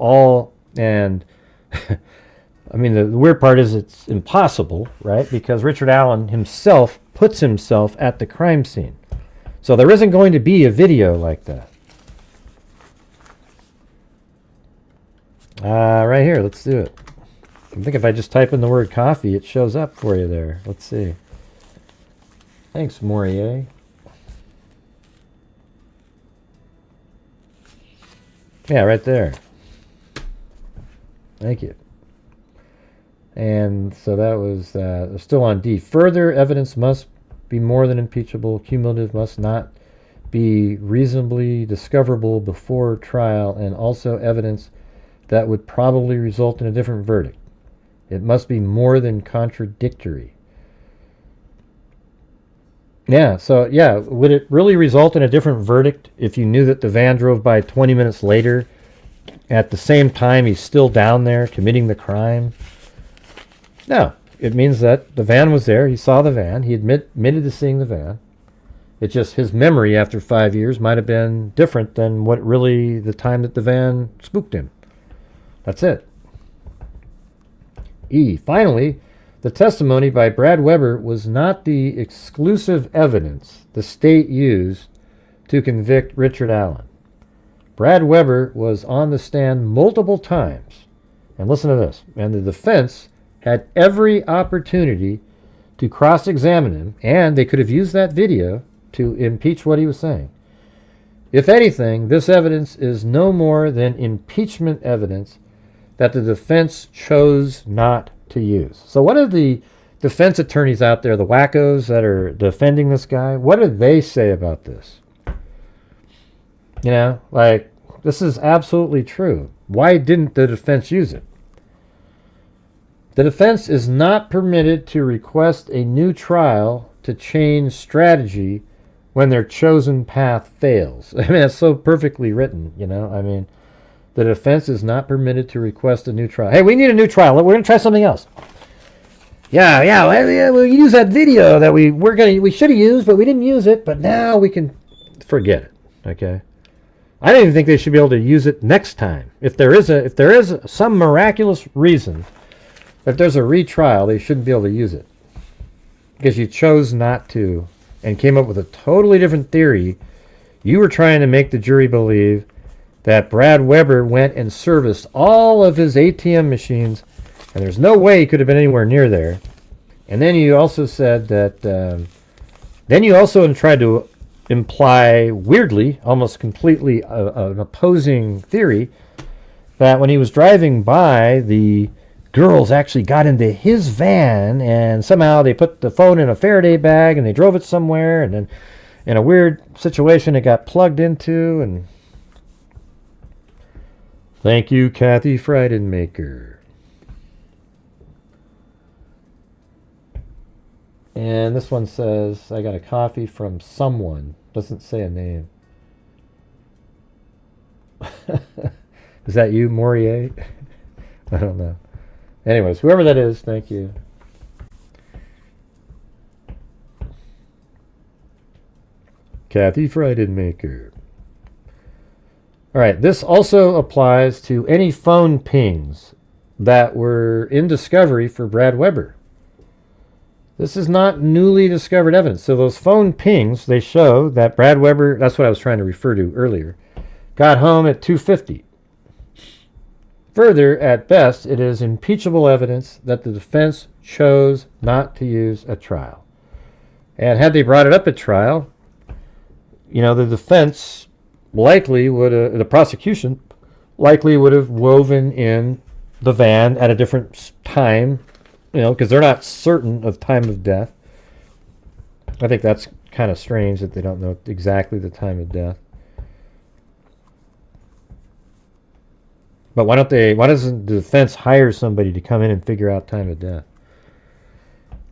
E: and I mean, the weird part is it's impossible, right? Because Richard Allen himself puts himself at the crime scene. So there isn't going to be a video like that. Right here, let's do it. I think if I just type in the word coffee, it shows up for you there. Let's see. Thanks, Morier. Yeah, right there. Thank you. And so that was still on D. Further evidence must be more than impeachable. Cumulative must not be reasonably discoverable before trial, and also evidence that would probably result in a different verdict. It must be more than contradictory. Yeah, so yeah, would it really result in a different verdict if you knew that the van drove by 20 minutes later? At the same time, he's still down there committing the crime? No, it means that the van was there. He saw the van. He admitted to seeing the van. It's just his memory after 5 years might have been different than what really the time that the van spooked him. That's it. E. Finally, the testimony by Brad Weber was not the exclusive evidence the state used to convict Richard Allen. Brad Weber was on the stand multiple times. And listen to this. And the defense had every opportunity to cross-examine him, and they could have used that video to impeach what he was saying. If anything, this evidence is no more than impeachment evidence that the defense chose not to use. So what did the defense attorneys out there, the wackos that are defending this guy, what do they say about this? You know, like, this is absolutely true. Why didn't the defense use it? The defense is not permitted to request a new trial to change strategy when their chosen path fails. I mean, it's so perfectly written, you know. I mean, the defense is not permitted to request a new trial. Hey, we need a new trial. We're going to try something else. Yeah, we'll use that video that we should have used, but we didn't use it, but now we can forget it, okay? I don't even think they should be able to use it next time. If there is some miraculous reason that there's a retrial, they shouldn't be able to use it. Because you chose not to and came up with a totally different theory. You were trying to make the jury believe that Brad Weber went and serviced all of his ATM machines, and there's no way he could have been anywhere near there. And then you also said that, then you also tried to imply, weirdly, almost completely an opposing theory, that when he was driving by, the girls actually got into his van, and somehow they put the phone in a Faraday bag, and they drove it somewhere, and then in a weird situation it got plugged into, and... Thank you, Kathy Freidenmaker. And this one says, I got a coffee from someone. Doesn't say a name. Is that you, Morier? I don't know. Anyways, whoever that is, thank you. Kathy Freidenmaker. All right, this also applies to any phone pings that were in discovery for Brad Weber. This is not newly discovered evidence. So those phone pings, they show that Brad Weber, that's what I was trying to refer to earlier, got home at 2:50. Further, at best, it is impeachable evidence that the defense chose not to use at trial. And had they brought it up at trial, you know, the defense likely would have, the prosecution likely would have woven in the van at a different time, you know, because they're not certain of time of death. I think that's kind of strange that they don't know exactly the time of death. But why doesn't the defense hire somebody to come in and figure out time of death?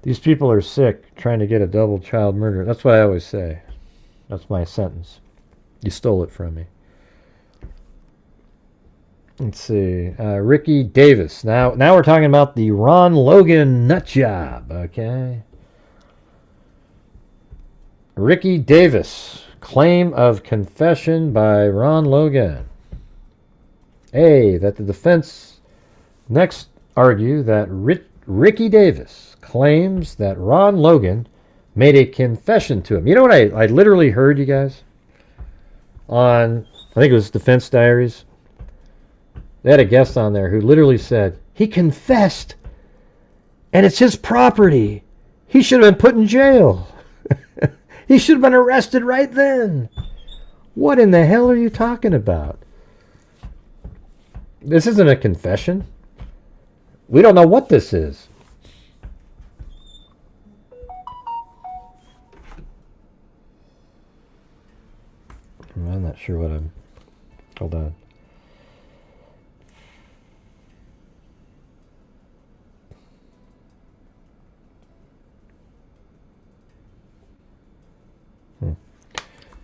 E: These people are sick trying to get a double child murder. That's what I always say. That's my sentence. You stole it from me. Let's see. Ricky Davis. Now we're talking about the Ron Logan nut job, okay? Ricky Davis. Claim of confession by Ron Logan. A, that the defense next argue that Ricky Davis claims that Ron Logan made a confession to him. You know what I literally heard, you guys? On, I think it was Defense Diaries. They had a guest on there who literally said, he confessed, and it's his property. He should have been put in jail. He should have been arrested right then. What in the hell are you talking about? This isn't a confession. We don't know what this is. I'm not sure what I'm... Hold on.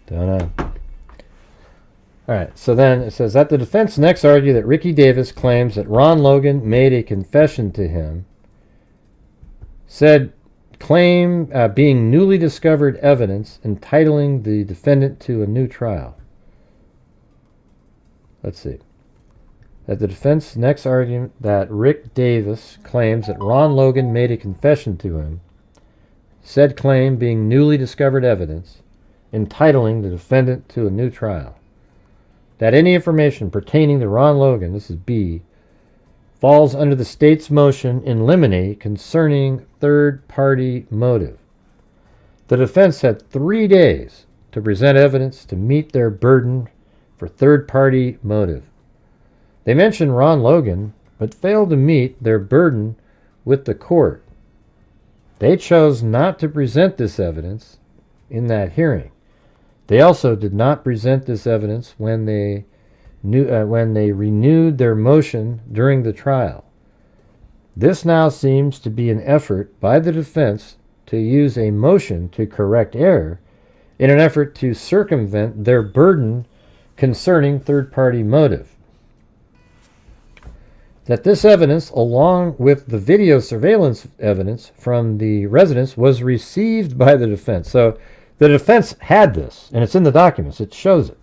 E: Don't know. All right, so then it says that the defense next argue that Ricky Davis claims that Ron Logan made a confession to him. Said claim being newly discovered evidence entitling the defendant to a new trial. Let's see. That the defense next argument that Rick Davis claims that Ron Logan made a confession to him. Said claim being newly discovered evidence entitling the defendant to a new trial. That any information pertaining to Ron Logan, this is B, falls under the state's motion in limine concerning third-party motive. The defense had 3 days to present evidence to meet their burden for third-party motive. They mentioned Ron Logan, but failed to meet their burden with the court. They chose not to present this evidence in that hearing. They also did not present this evidence when they renewed their motion during the trial. This now seems to be an effort by the defense to use a motion to correct error in an effort to circumvent their burden concerning third-party motive. That this evidence, along with the video surveillance evidence from the residence, was received by the defense. So the defense had this, and it's in the documents. It shows it.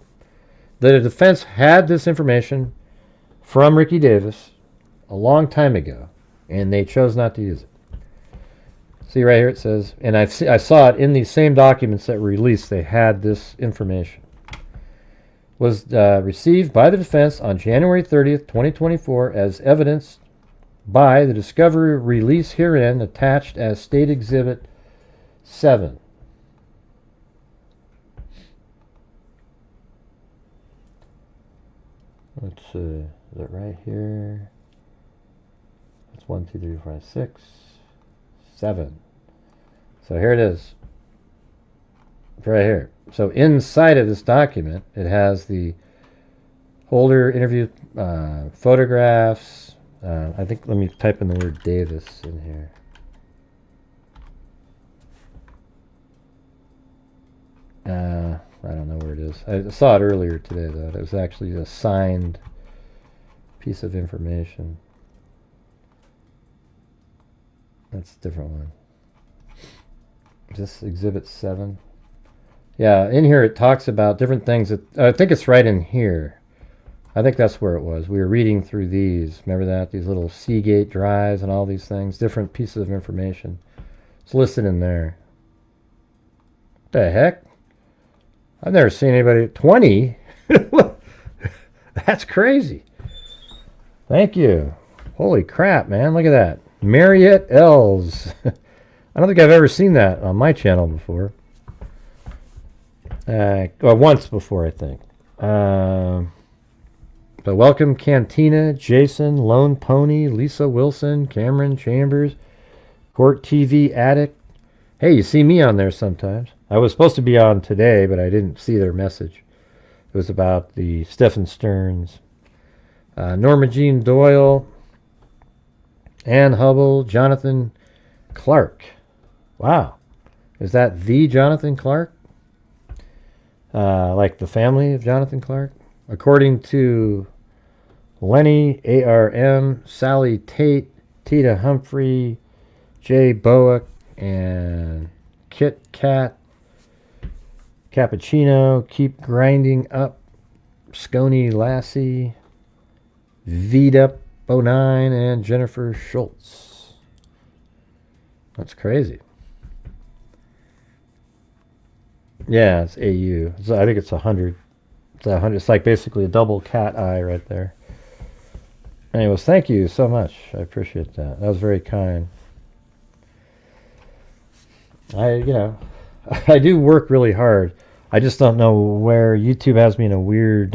E: The defense had this information from Ricky Davis a long time ago, and they chose not to use it. See right here it says, and I saw it in these same documents that were released, they had this information. Was received by the defense on January 30th, 2024 as evidence by the discovery release herein attached as State Exhibit 7. Let's see, is it right here? That's 1, 2, 3, 4, 5, 6, 7. So here it is. It's right here. So inside of this document, it has the Holder interview photographs. I think, let me type in the word Davis in here. I don't know where it is. I saw it earlier today, though. It was actually a signed piece of information. That's a different one. Is this Exhibit 7? Yeah, in here it talks about different things. I think it's right in here. I think that's where it was. We were reading through these. Remember that? These little Seagate drives and all these things. Different pieces of information. It's listed in there. What the heck? I've never seen anybody at 20. That's crazy. Thank you. Holy crap, man. Look at that. Marriott Ells. I don't think I've ever seen that on my channel before. Well, once before, I think. But welcome Cantina, Jason, Lone Pony, Lisa Wilson, Cameron Chambers, Court TV Addict. Hey, you see me on there sometimes. I was supposed to be on today, but I didn't see their message. It was about the Stephen Stearns. Norma Jean Doyle, Ann Hubble, Jonathan Clark. Wow. Is that the Jonathan Clark? Like the family of Jonathan Clark? According to Lenny, ARM, Sally Tate, Tita Humphrey, Jay Boak, and Kit Kat, Cappuccino, Keep Grinding Up, Scony Lassie, Vdup 09, and Jennifer Schultz. That's crazy. Yeah, it's AU. So I think it's 100. It's 100. It's like basically a double cat eye right there. Anyways, thank you so much. I appreciate that. That was very kind. I do work really hard. I just don't know where YouTube has me in a weird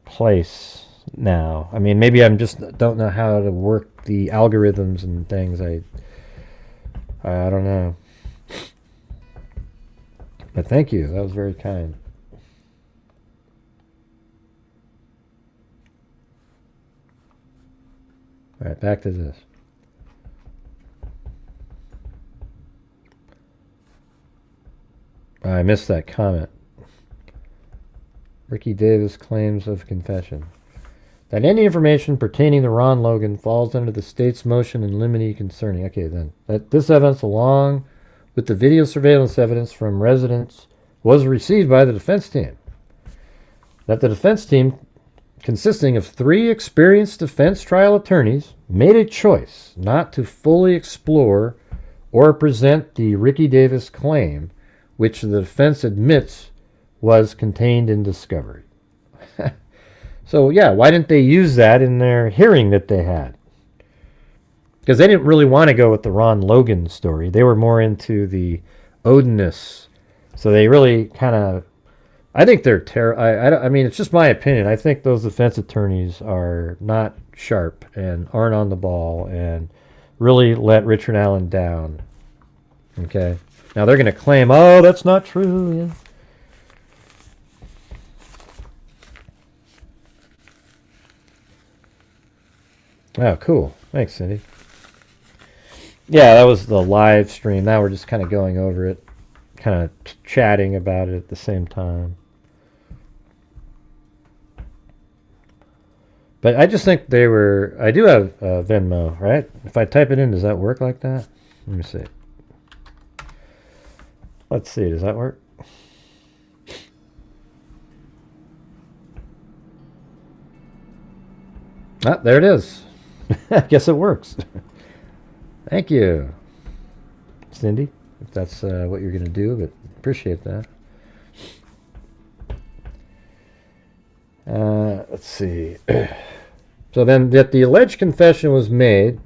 E: place now. I mean, maybe I'm just don't know how to work the algorithms and things. I don't know. But thank you. That was very kind. All right, back to this. I missed that comment. Ricky Davis claims of confession. That any information pertaining to Ron Logan falls under the state's motion in limine concerning. Okay, then. That this evidence, along with the video surveillance evidence from residents, was received by the defense team. That the defense team, consisting of 3 experienced defense trial attorneys, made a choice not to fully explore or present the Ricky Davis claim, which the defense admits was contained in discovery. So, yeah, why didn't they use that in their hearing that they had? Because they didn't really want to go with the Ron Logan story. They were more into the Odinus. So they really kind of... I think they're I mean, it's just my opinion. I think those defense attorneys are not sharp and aren't on the ball. And really let Richard Allen down. Okay. Now they're going to claim, oh, that's not true. Yeah. Oh, cool. Thanks, Cindy. Yeah, that was the live stream. Now we're just kind of going over it, kind of chatting about it at the same time. But I just think they were... I do have Venmo, right? If I type it in, does that work like that? Let me see. Let's see. Does that work? Ah, there it is. I guess it works. Thank you, Cindy, if that's what you're going to do, but appreciate that. Let's see. So then that the alleged confession was made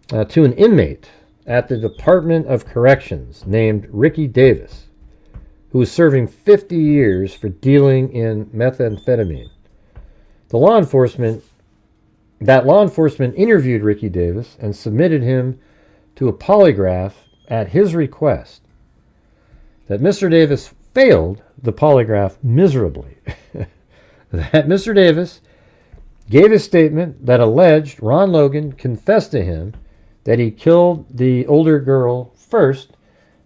E: to an inmate at the Department of Corrections named Ricky Davis, who was serving 50 years for dealing in methamphetamine. That law enforcement interviewed Ricky Davis and submitted him to a polygraph at his request. That Mr. Davis failed the polygraph miserably. That Mr. Davis gave a statement that alleged Ron Logan confessed to him that he killed the older girl first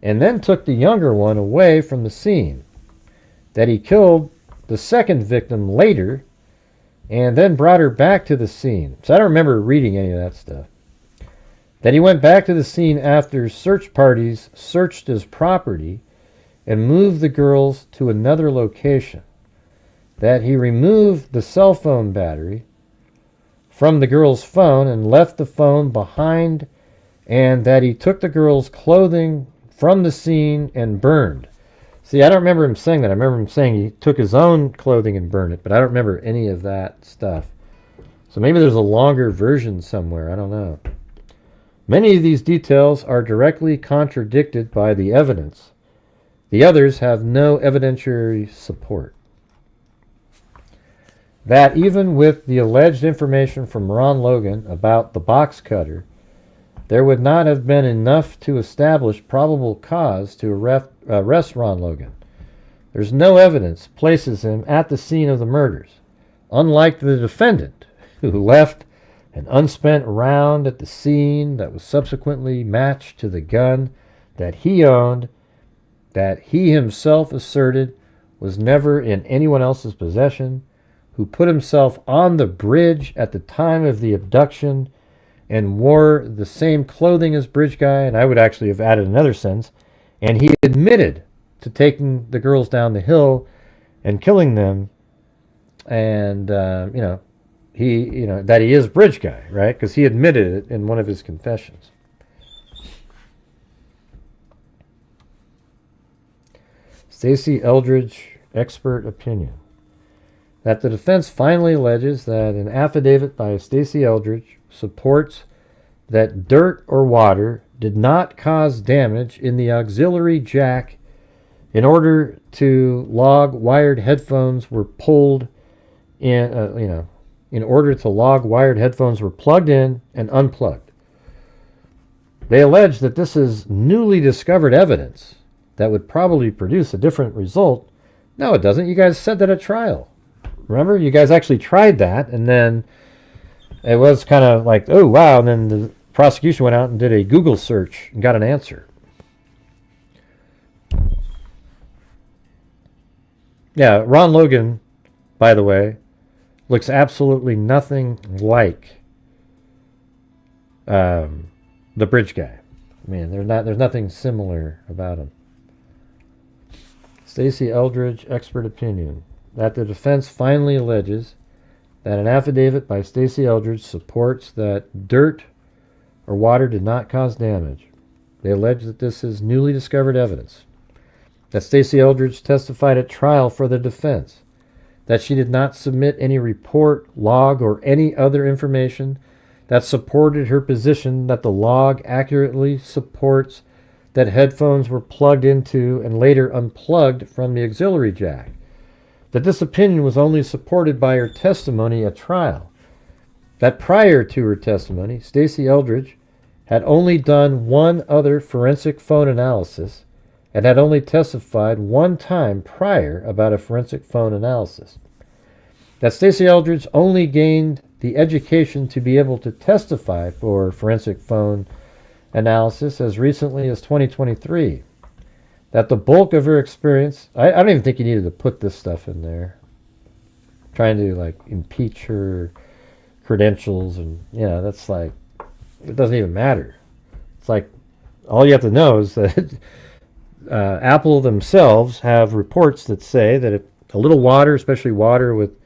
E: and then took the younger one away from the scene. That he killed the second victim later and then brought her back to the scene. So I don't remember reading any of that stuff. That he went back to the scene after search parties searched his property and moved the girls to another location. That he removed the cell phone battery from the girl's phone and left the phone behind, and that he took the girl's clothing from the scene and burned. See, I don't remember him saying that. I remember him saying he took his own clothing and burned it, but I don't remember any of that stuff. So maybe there's a longer version somewhere. I don't know. Many of these details are directly contradicted by the evidence. The others have no evidentiary support. That even with the alleged information from Ron Logan about the box cutter, there would not have been enough to establish probable cause to arrest Ron Logan. There's no evidence places him at the scene of the murders, unlike the defendant, who left an unspent round at the scene that was subsequently matched to the gun that he owned, that he himself asserted was never in anyone else's possession, who put himself on the bridge at the time of the abduction and wore the same clothing as Bridge Guy, and I would actually have added another sentence, and he admitted to taking the girls down the hill and killing them, and that he is Bridge Guy, right? Because he admitted it in one of his confessions. Stacy Eldridge, expert opinion. That the defense finally alleges that an affidavit by Stacy Eldridge supports that dirt or water did not cause damage in the auxiliary jack in order to log wired headphones were pulled in, in order to log wired headphones were plugged in and unplugged. They allege that this is newly discovered evidence that would probably produce a different result. No, it doesn't. You guys said that at trial. Remember? You guys actually tried that, and then it was kind of like, oh, wow, and then the prosecution went out and did a Google search and got an answer. Yeah, Ron Logan, by the way, looks absolutely nothing like the Bridge Guy. I mean, there's nothing similar about him. Stacy Eldridge, expert opinion. That the defense finally alleges that an affidavit by Stacy Eldridge supports that dirt or water did not cause damage. They allege that this is newly discovered evidence. That Stacy Eldridge testified at trial for the defense. That she did not submit any report, log, or any other information that supported her position that the log accurately supports that headphones were plugged into and later unplugged from the auxiliary jack. That this opinion was only supported by her testimony at trial, that prior to her testimony, Stacy Eldridge had only done one other forensic phone analysis and had only testified one time prior about a forensic phone analysis. That Stacy Eldridge only gained the education to be able to testify for forensic phone analysis as recently as 2023. That the bulk of her experience, I don't even think you needed to put this stuff in there. Trying to like impeach her credentials and that's like, it doesn't even matter. It's like, all you have to know is that Apple themselves have reports that say that if a little water, especially water with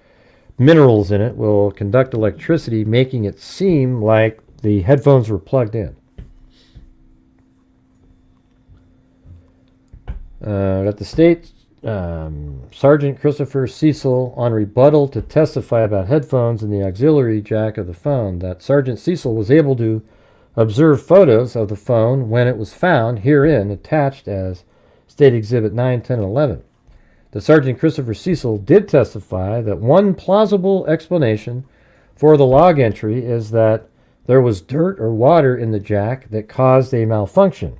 E: minerals in it, will conduct electricity, making it seem like the headphones were plugged in. At the state, Sergeant Christopher Cecil on rebuttal to testify about headphones and the auxiliary jack of the phone, that Sergeant Cecil was able to observe photos of the phone when it was found herein attached as State Exhibit 9, 10, and 11. The Sergeant Christopher Cecil did testify that one plausible explanation for the log entry is that there was dirt or water in the jack that caused a malfunction.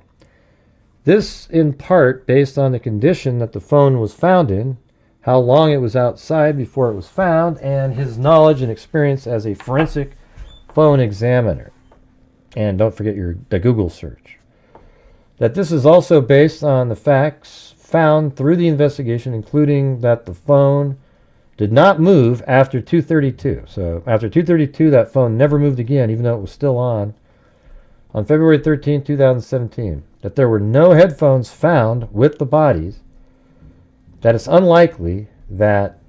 E: This in part based on the condition that the phone was found in, how long it was outside before it was found, and his knowledge and experience as a forensic phone examiner. And don't forget the Google search. That this is also based on the facts found through the investigation, including that the phone did not move after 2:32. So after 2:32, that phone never moved again, even though it was still on February 13, 2017. That there were no headphones found with the bodies. That it's unlikely that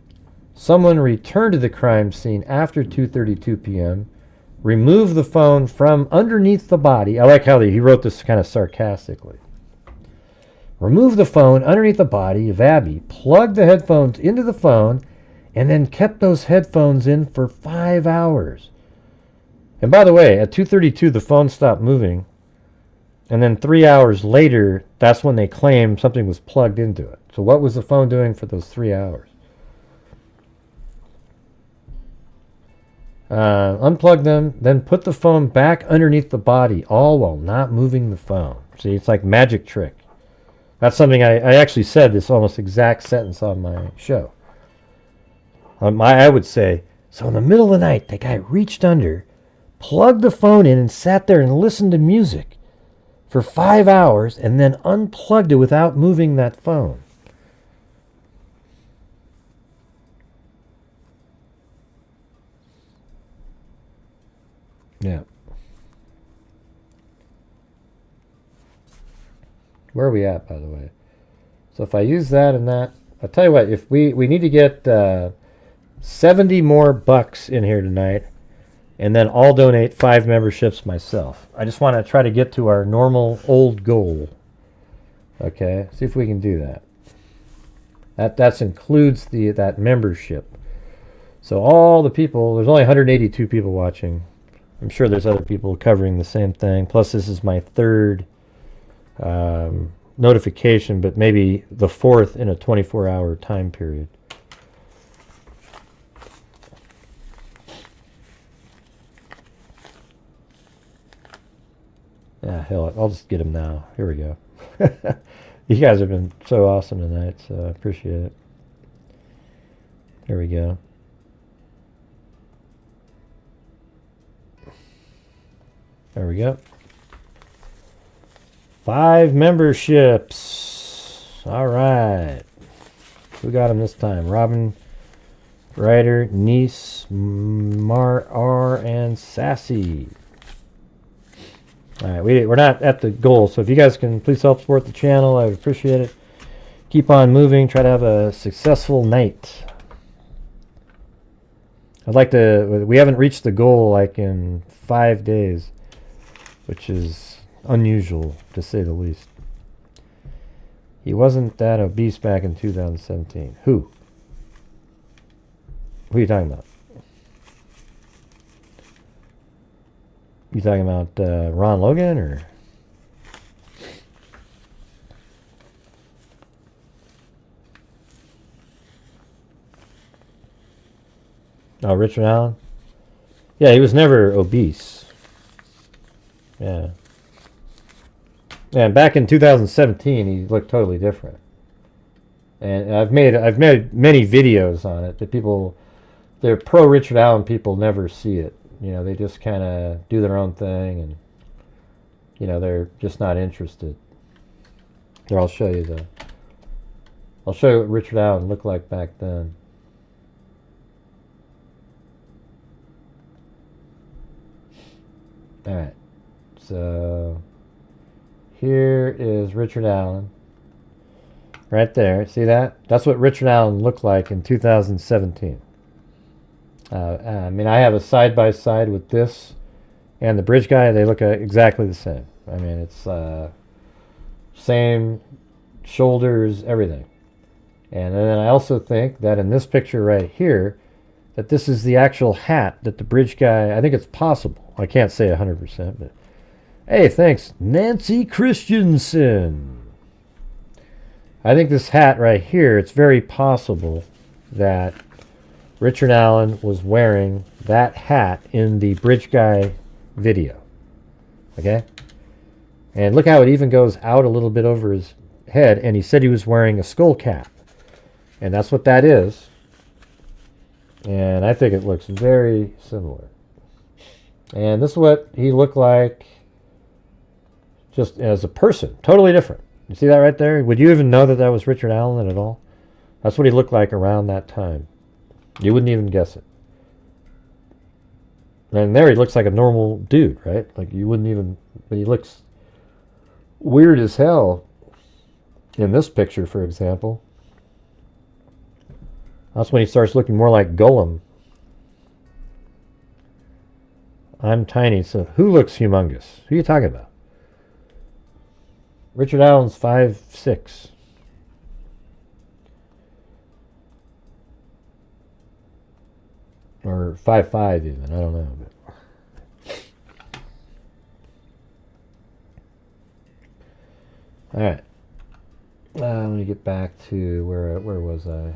E: someone returned to the crime scene after 2:32 p.m., removed the phone from underneath the body. I like how he wrote this kind of sarcastically. Remove the phone underneath the body of Abby, plugged the headphones into the phone, and then kept those headphones in for 5 hours. And by the way, at 2:32, the phone stopped moving. And then 3 hours later, that's when they claimed something was plugged into it. So what was the phone doing for those 3 hours? Unplug them, then put the phone back underneath the body, all while not moving the phone. See, it's like magic trick. That's something I actually said this almost exact sentence on my show. I would say, so in the middle of the night, the guy reached under, plugged the phone in, and sat there and listened to music for 5 hours, and then unplugged it without moving that phone. Yeah. Where are we at, by the way? So if I use that and that, I'll tell you what, if we need to get 70 more bucks in here tonight, and then I'll donate 5 memberships myself. I just want to try to get to our normal old goal. Okay, see if we can do that. That includes that membership. So all the people, there's only 182 people watching. I'm sure there's other people covering the same thing. Plus, this is my third notification, but maybe the fourth in a 24-hour time period. Yeah, hell, I'll just get him now. Here we go. You guys have been so awesome tonight, so I appreciate it. Here we go. There we go. 5 memberships. All right. Who got them this time? Robin, Ryder, Niece, Mar R, and Sassy. All right, we're not at the goal, so if you guys can please help support the channel, I would appreciate it. Keep on moving. Try to have a successful night. I'd like to. We haven't reached the goal like in 5 days, which is unusual to say the least. He wasn't that obese back in 2017. Who? Who are you talking about? You talking about Ron Logan or? Oh, Richard Allen? Yeah, he was never obese. Yeah. And back in 2017, he looked totally different. And I've made many videos on it that people, they're pro Richard Allen people, never see it. You know, they just kind of do their own thing, and you know, they're just not interested. Here, I'll show you what Richard Allen looked like back then. All right, so here is Richard Allen. Right there, see that? That's what Richard Allen looked like in 2017. I mean, I have a side-by-side with this and the bridge guy. They look exactly the same. I mean, it's same shoulders, everything. And then I also think that in this picture right here, that this is the actual hat that the bridge guy, I think it's possible. I can't say 100%, but hey, thanks, Nancy Christensen. I think this hat right here, it's very possible that Richard Allen was wearing that hat in the bridge guy video. Okay? And look how it even goes out a little bit over his head, and he said he was wearing a skull cap. And that's what that is. And I think it looks very similar. And this is what he looked like just as a person. Totally different. You see that right there? Would you even know that that was Richard Allen at all? That's what he looked like around that time. You wouldn't even guess it. And there he looks like a normal dude, right? Like you wouldn't even, but he looks weird as hell in this picture, for example. That's when he starts looking more like Gollum. I'm tiny, so who looks humongous? Who are you talking about? Richard Allen's 5'6". Or 5'5" even, I don't know. But. All right. Let me get back to where was I?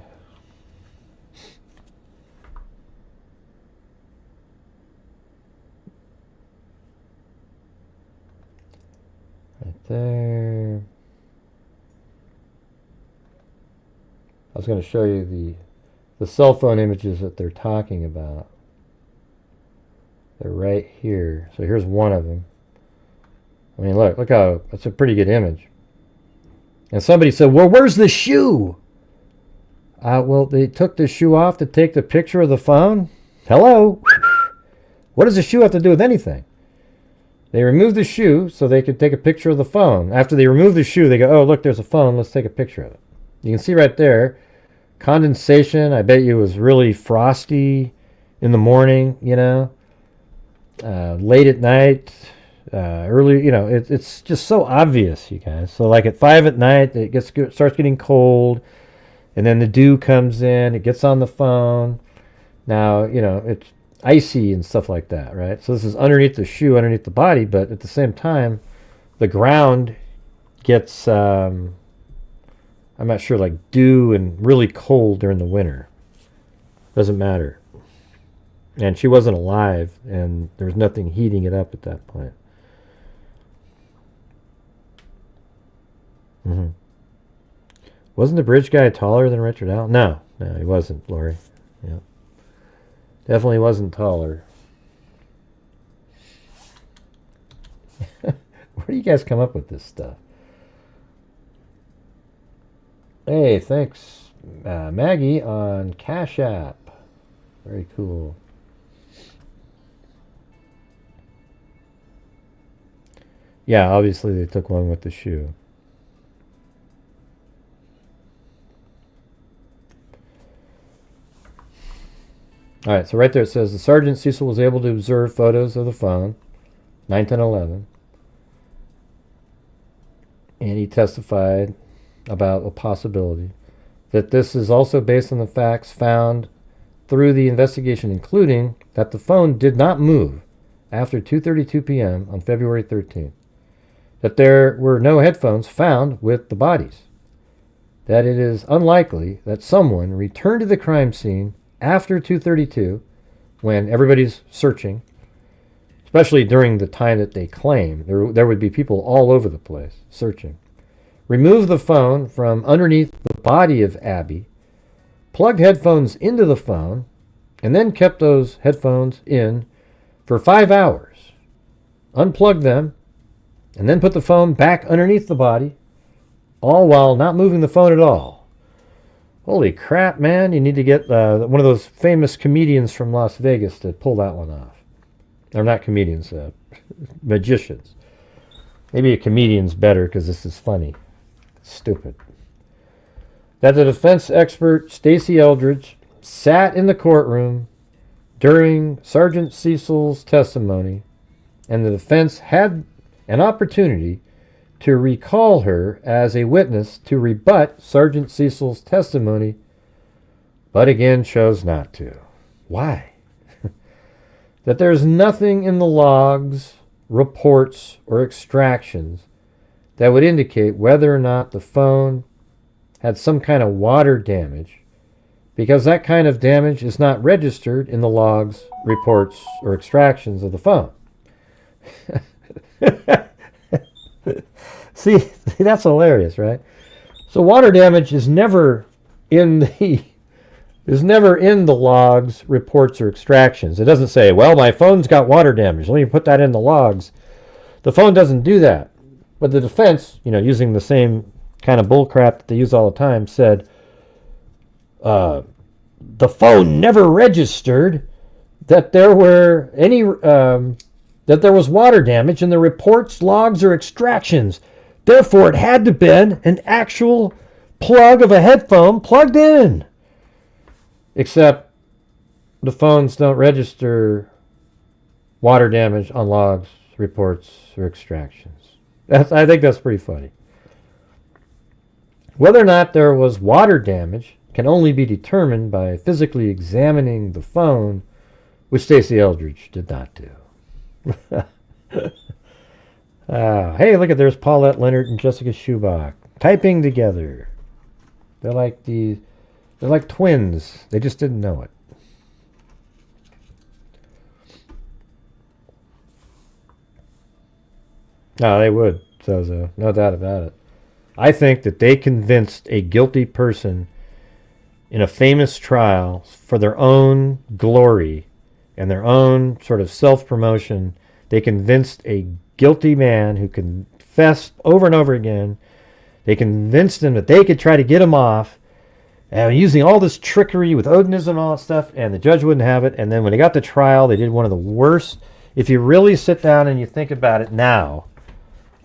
E: Right there. I was going to show you the cell phone images that they're talking about. They're right here. So here's one of them. I mean, look how, that's a pretty good image. And somebody said, well, where's the shoe? Well, they took the shoe off to take the picture of the phone. Hello? What does the shoe have to do with anything? They removed the shoe so they could take a picture of the phone. After they remove the shoe, they go, oh, look, there's a phone. Let's take a picture of it. You can see right there, condensation. I bet you it was really frosty in the morning, you know, late at night, early, you know, it's just so obvious, you guys. So like at 5 at night, it starts getting cold, and then the dew comes in, it gets on the phone. Now, you know, it's icy and stuff like that, right? So this is underneath the shoe, underneath the body, but at the same time, the ground gets, I'm not sure, like dew and really cold during the winter. Doesn't matter. And she wasn't alive, and there was nothing heating it up at that point. Wasn't the bridge guy taller than Richard Allen? No, he wasn't, Lori. Yeah. Definitely wasn't taller. Where do you guys come up with this stuff? Hey, thanks, Maggie, on Cash App. Very cool. Yeah, obviously they took one with the shoe. All right, so right there it says, the Sergeant Cecil was able to observe photos of the phone, 9, 10, 11. And he testified about a possibility that this is also based on the facts found through the investigation, including that the phone did not move after 2:32 p.m. on February 13th, that there were no headphones found with the bodies, that it is unlikely that someone returned to the crime scene after 2:32 when everybody's searching, especially during the time that they claim. There would be people all over the place searching. Removed the phone from underneath the body of Abby, plugged headphones into the phone, and then kept those headphones in for 5 hours. Unplugged them, and then put the phone back underneath the body, all while not moving the phone at all. Holy crap, man. You need to get one of those famous comedians from Las Vegas to pull that one off. They're not comedians, magicians. Maybe a comedian's better because this is funny. Stupid. That the defense expert, Stacy Eldridge, sat in the courtroom during Sergeant Cecil's testimony, and the defense had an opportunity to recall her as a witness to rebut Sergeant Cecil's testimony, but again chose not to. Why? That there's nothing in the logs, reports, or extractions that would indicate whether or not the phone had some kind of water damage, because that kind of damage is not registered in the logs, reports, or extractions of the phone. See, that's hilarious, right? So water damage is never in the logs, reports, or extractions. It doesn't say, well, my phone's got water damage, let me put that in the logs. The phone doesn't do that. But the defense, using the same kind of bullcrap that they use all the time, said the phone never registered that there were any that there was water damage in the reports, logs, or extractions. Therefore, it had to have been an actual plug of a headphone plugged in. Except the phones don't register water damage on logs, reports, or extractions. I think that's pretty funny. Whether or not there was water damage can only be determined by physically examining the phone, which Stacy Eldridge did not do. Hey, look at there's Paulette Leonard and Jessica Schubach typing together. They're like twins. They just didn't know it. No, they would. So no doubt about it. I think that they convinced a guilty person in a famous trial for their own glory and their own sort of self-promotion. They convinced a guilty man who confessed over and over again. They convinced him that they could try to get him off, using all this trickery with Odinism and all that stuff, and the judge wouldn't have it. And then when they got to trial, they did one of the worst. If you really sit down and you think about it now,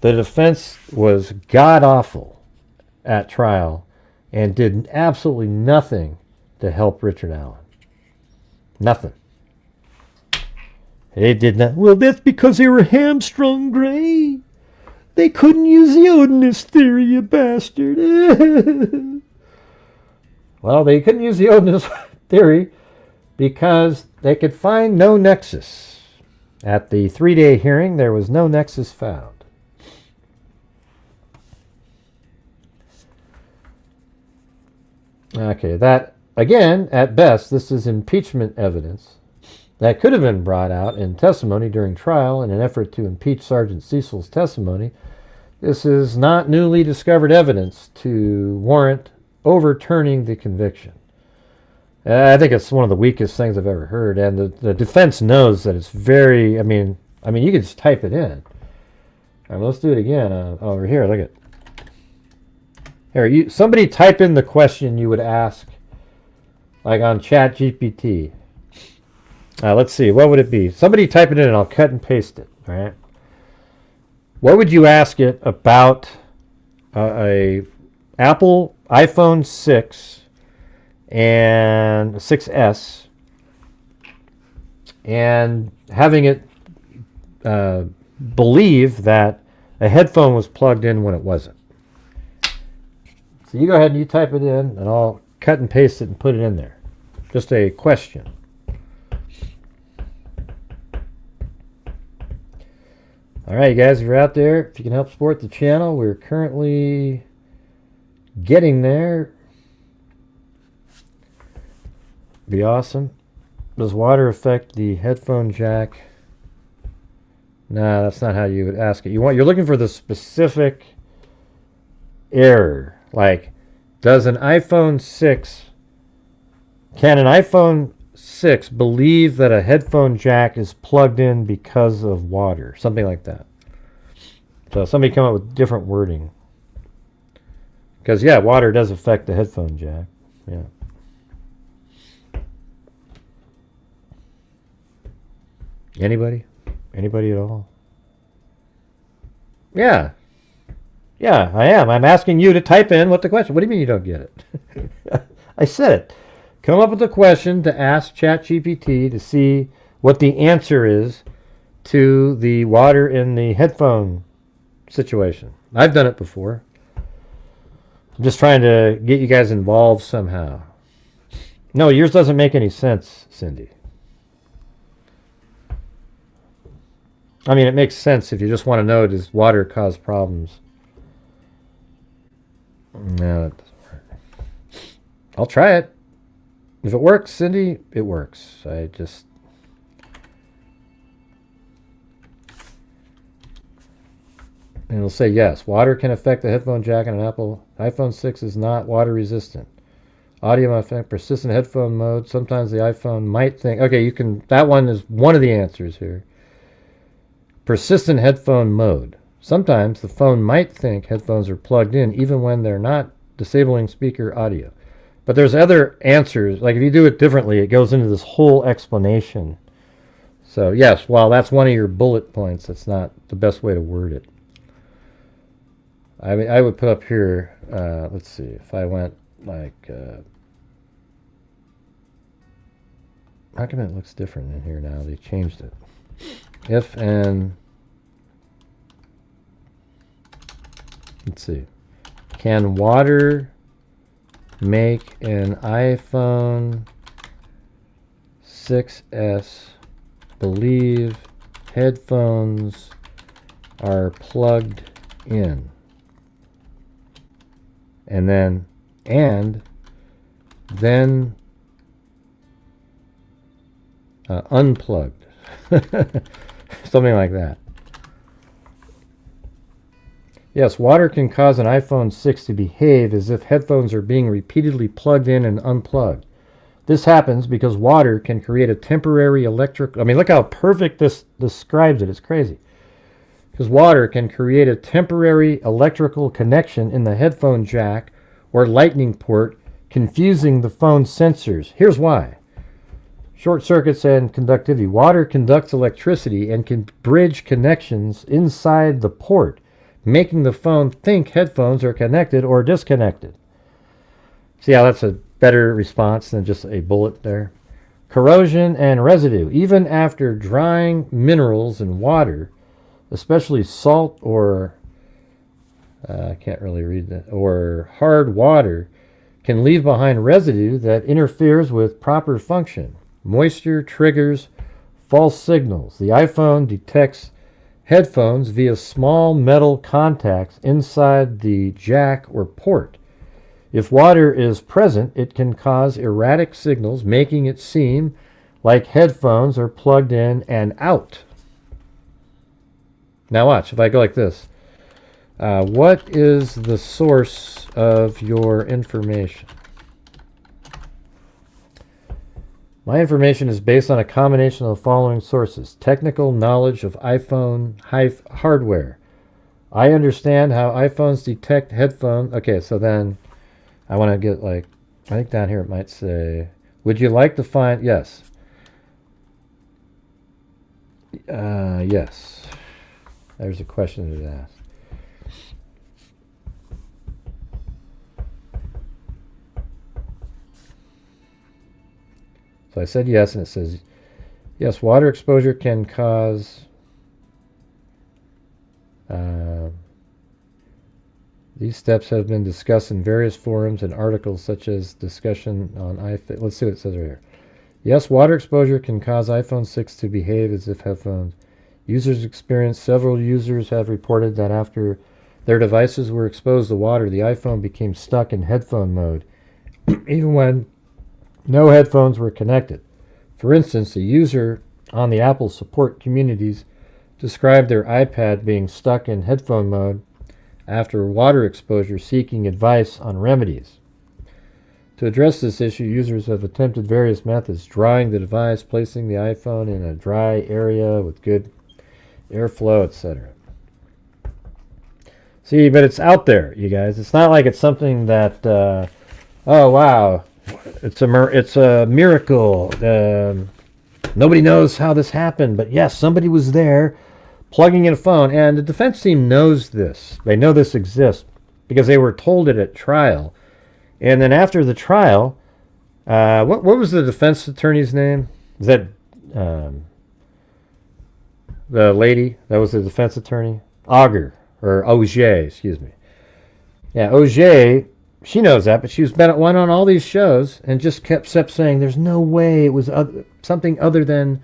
E: the defense was god-awful at trial and did absolutely nothing to help Richard Allen. Nothing. They did not. Well, that's because they were hamstrung, Gray. They couldn't use the Odinist theory, you bastard. Well, they couldn't use the Odinist theory because they could find no nexus. At the 3-day hearing, there was no nexus found. Okay, that, again, at best, this is impeachment evidence that could have been brought out in testimony during trial in an effort to impeach Sergeant Cecil's testimony. This is not newly discovered evidence to warrant overturning the conviction. I think it's one of the weakest things I've ever heard, and the defense knows that it's very, I mean, you can just type it in. All right, let's do it again. Over here, look at it. Here, somebody type in the question you would ask, like on ChatGPT. Let's see, what would it be? Somebody type it in and I'll cut and paste it, all right? What would you ask it about a Apple iPhone 6 and 6S and having it believe that a headphone was plugged in when it wasn't? So you go ahead and you type it in and I'll cut and paste it and put it in there. Just a question. All right, guys, if you're out there, if you can help support the channel, we're currently getting there. Be awesome. Does water affect the headphone jack? No, that's not how you would ask it. You're looking for the specific error. Like, can an iPhone 6 believe that a headphone jack is plugged in because of water? Something like that. So somebody come up with different wording. Because, yeah, water does affect the headphone jack. Yeah. Anybody? Anybody at all? Yeah. Yeah, I am. I'm asking you to type in what the question. What do you mean you don't get it? I said it. Come up with a question to ask ChatGPT to see what the answer is to the water in the headphone situation. I've done it before. I'm just trying to get you guys involved somehow. No, yours doesn't make any sense, Cindy. I mean, it makes sense if you just want to know, does water cause problems? No, it doesn't work. I'll try it. If it works, Cindy, it works. And it'll say yes. Water can affect the headphone jack on an Apple. iPhone 6 is not water resistant. Audio might affect persistent headphone mode. Sometimes the iPhone might think. Okay, you can. That one is one of the answers here. Persistent headphone mode. Sometimes the phone might think headphones are plugged in even when they're not disabling speaker audio. But there's other answers. Like if you do it differently, it goes into this whole explanation. So yes, while that's one of your bullet points, that's not the best way to word it. I mean, I would put up here, let's see, if I went like, how come it looks different in here now? They changed it. If and, let's see, can water make an iPhone 6S believe headphones are plugged in? And then unplugged. Something like that. Yes, water can cause an iPhone 6 to behave as if headphones are being repeatedly plugged in and unplugged. This happens because water can create a temporary electric... I mean, look how perfect this describes it. It's crazy. Because water can create a temporary electrical connection in the headphone jack or lightning port, confusing the phone's sensors. Here's why. Short circuits and conductivity. Water conducts electricity and can bridge connections inside the port, making the phone think headphones are connected or disconnected. See how that's a better response than just a bullet there? Corrosion and residue. Even after drying minerals in water, especially salt or, I can't really read that, or hard water, can leave behind residue that interferes with proper function. Moisture triggers false signals. The iPhone detects headphones via small metal contacts inside the jack or port. If water is present, it can cause erratic signals, making it seem like headphones are plugged in and out. Now watch, if I go like this. What is the source of your information? My information is based on a combination of the following sources. Technical knowledge of iPhone hardware. I understand how iPhones detect headphones. Okay, so then I want to get like, I think down here it might say, would you like to find, yes. Yes. There's a question to ask. So I said yes, and it says, yes, water exposure can cause these steps have been discussed in various forums and articles such as discussion on iPhone. Let's see what it says right here. Yes, water exposure can cause iPhone 6 to behave as if headphones. Users experience. Several users have reported that after their devices were exposed to water, the iPhone became stuck in headphone mode, even when no headphones were connected. For instance, a user on the Apple support communities described their iPad being stuck in headphone mode after water exposure, seeking advice on remedies. To address this issue, users have attempted various methods: drying the device, placing the iPhone in a dry area with good airflow, etc. See, but it's out there, you guys. It's not like it's something that, oh wow, it's a miracle. Nobody knows how this happened, but yes, somebody was there plugging in a phone, and the defense team knows this. They know this exists because they were told it at trial. And then after the trial, what was the defense attorney's name? Is that the lady that was the defense attorney? Auger, or Auger, excuse me. Yeah, Auger, she knows that, but she's been went on all these shows and just kept saying there's no way it was something other than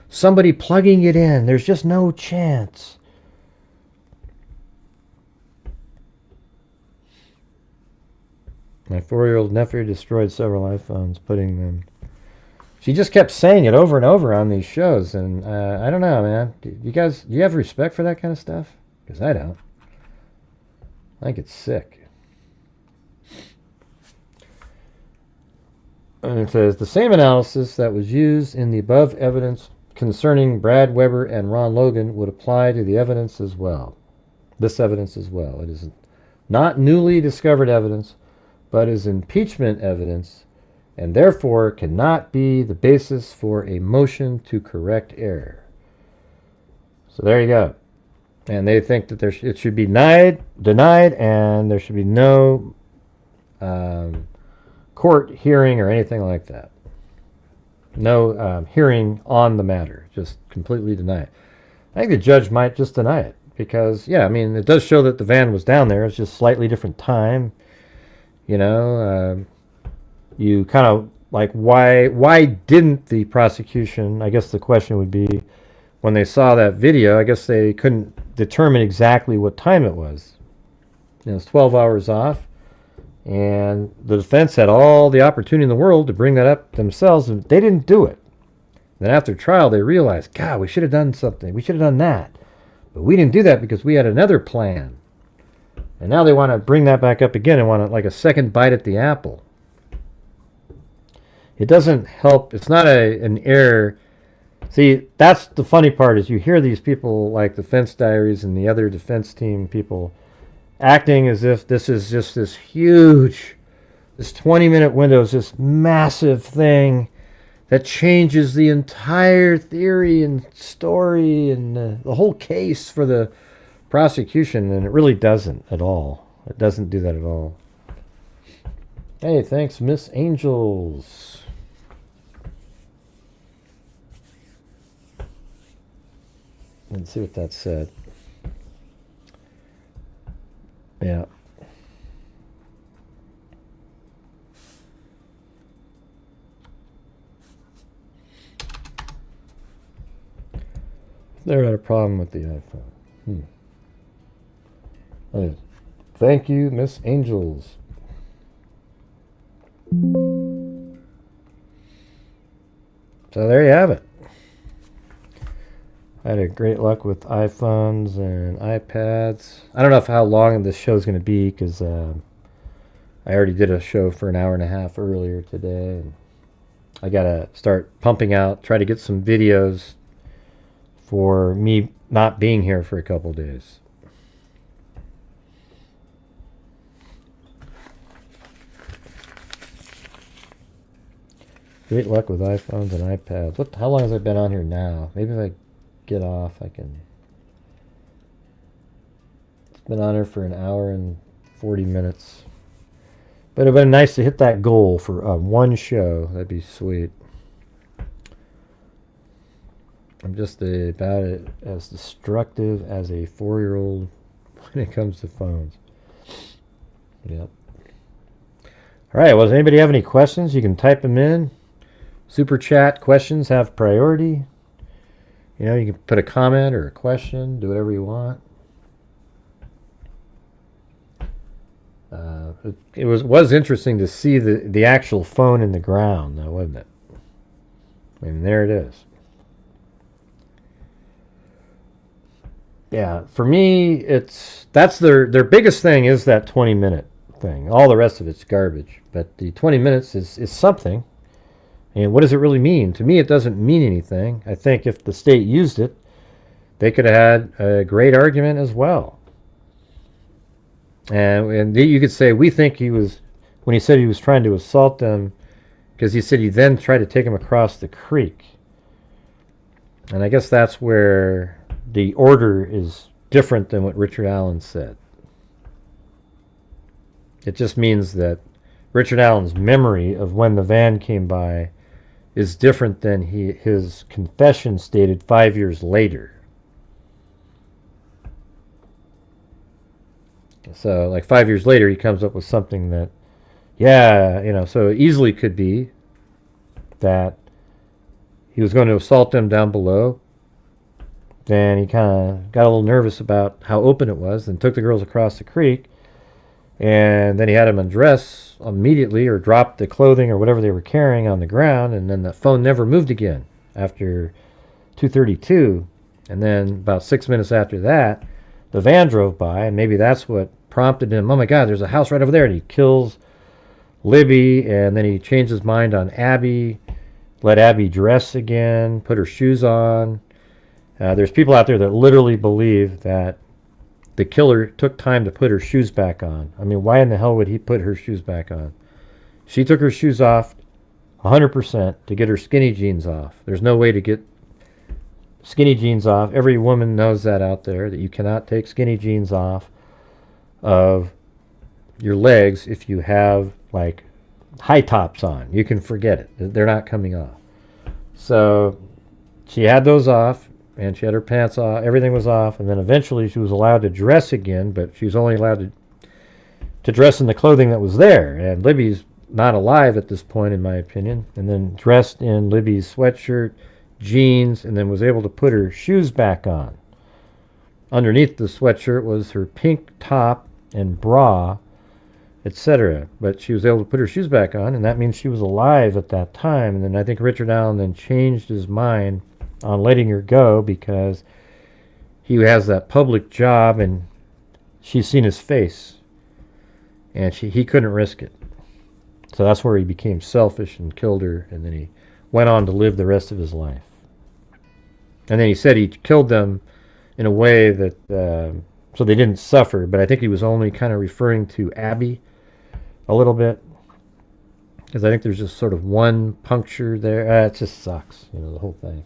E: somebody plugging it in. There's just no chance. My 4-year-old nephew destroyed several iPhones, putting them... She just kept saying it over and over on these shows, and I don't know, man. Do you have respect for that kind of stuff? Because I don't. I think it's sick. And it says, the same analysis that was used in the above evidence concerning Brad Weber and Ron Logan would apply to the evidence as well. This evidence as well. It is not newly discovered evidence, but is impeachment evidence, and therefore cannot be the basis for a motion to correct error. So there you go. And they think that it should be denied, and there should be no court hearing or anything like that. No hearing on the matter. Just completely deny it. I think the judge might just deny it because, yeah, I mean, it does show that the van was down there. It's just slightly different time. You know, you kind of like, why didn't the prosecution, I guess the question would be, when they saw that video, I guess they couldn't determine exactly what time it was. You know, it's 12 hours off, and the defense had all the opportunity in the world to bring that up themselves, and they didn't do it. Then after trial, they realized, God, we should have done something. We should have done that. But we didn't do that because we had another plan. And now they want to bring that back up again and want like a second bite at the apple. It doesn't help. It's not an error. See, that's the funny part is you hear these people like Defense Diaries and the other defense team people acting as if this is just this huge, this 20-minute window is this massive thing that changes the entire theory and story and the whole case for the prosecution, and it really doesn't at all. It doesn't do that at all. Hey, thanks, Miss Angels. Let's see what that said. Yeah. Never had a problem with the iPhone. Thank you, Miss Angels. So there you have it. I had a great luck with iPhones and iPads. I don't know how long this show is going to be because I already did a show for an hour and a half earlier today. And I got to start pumping out, try to get some videos for me not being here for a couple days. Great luck with iPhones and iPads. How long has I been on here now? Maybe if I get off, I can. It's been on here for an hour and 40 minutes. But it'd been nice to hit that goal for one show. That'd be sweet. I'm just about as destructive as a 4-year-old when it comes to phones. Yep. All right. Well, does anybody have any questions? You can type them in. Super chat questions have priority. You know, you can put a comment or a question, do whatever you want. It was interesting to see the actual phone in the ground, though, wasn't it? And there it is. Yeah, for me, that's their biggest thing is that 20-minute thing. All the rest of it's garbage. But the 20 minutes is something. And what does it really mean? To me, it doesn't mean anything. I think if the state used it, they could have had a great argument as well. And you could say, we think he was, when he said he was trying to assault them, because he said he then tried to take him across the creek. And I guess that's where the order is different than what Richard Allen said. It just means that Richard Allen's memory of when the van came by is different than his confession stated 5 years later. So, like 5 years later, he comes up with something that, so it easily could be that he was going to assault them down below. Then he kind of got a little nervous about how open it was and took the girls across the creek. And then he had them undress immediately or drop the clothing or whatever they were carrying on the ground. And then the phone never moved again after 2:32. And then about 6 minutes after that, the van drove by. And maybe that's what prompted him. Oh, my God, there's a house right over there. And he kills Libby. And then he changed his mind on Abby. Let Abby dress again. Put her shoes on. There's people out there that literally believe that the killer took time to put her shoes back on. I mean, why in the hell would he put her shoes back on? She took her shoes off 100% to get her skinny jeans off. There's no way to get skinny jeans off. Every woman knows that out there, that you cannot take skinny jeans off of your legs if you have, like, high tops on. You can forget it. They're not coming off. So she had those off. And she had her pants off. Everything was off. And then eventually she was allowed to dress again. But she was only allowed to dress in the clothing that was there. And Libby's not alive at this point, in my opinion. And then dressed in Libby's sweatshirt, jeans, and then was able to put her shoes back on. Underneath the sweatshirt was her pink top and bra, etc. But she was able to put her shoes back on. And that means she was alive at that time. And then I think Richard Allen then changed his mind on letting her go because he has that public job and she's seen his face and he couldn't risk it. So that's where he became selfish and killed her, and then he went on to live the rest of his life. And then he said he killed them in a way that so they didn't suffer, but I think he was only kind of referring to Abby a little bit, because I think there's just sort of one puncture there. It just sucks, the whole thing.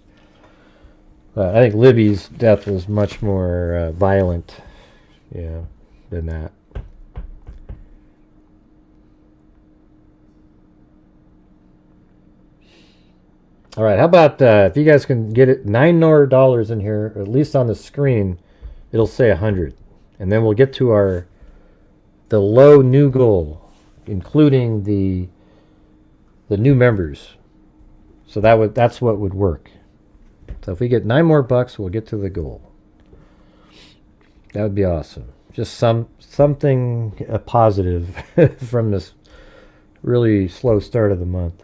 E: I think Libby's death was much more violent, than that. All right, how about if you guys can get it $9 more in here, or at least on the screen, it'll say 100, and then we'll get to the low new goal, including the new members. So that's what would work. So if we get $9 more, we'll get to the goal. That would be awesome. Just something positive from this really slow start of the month.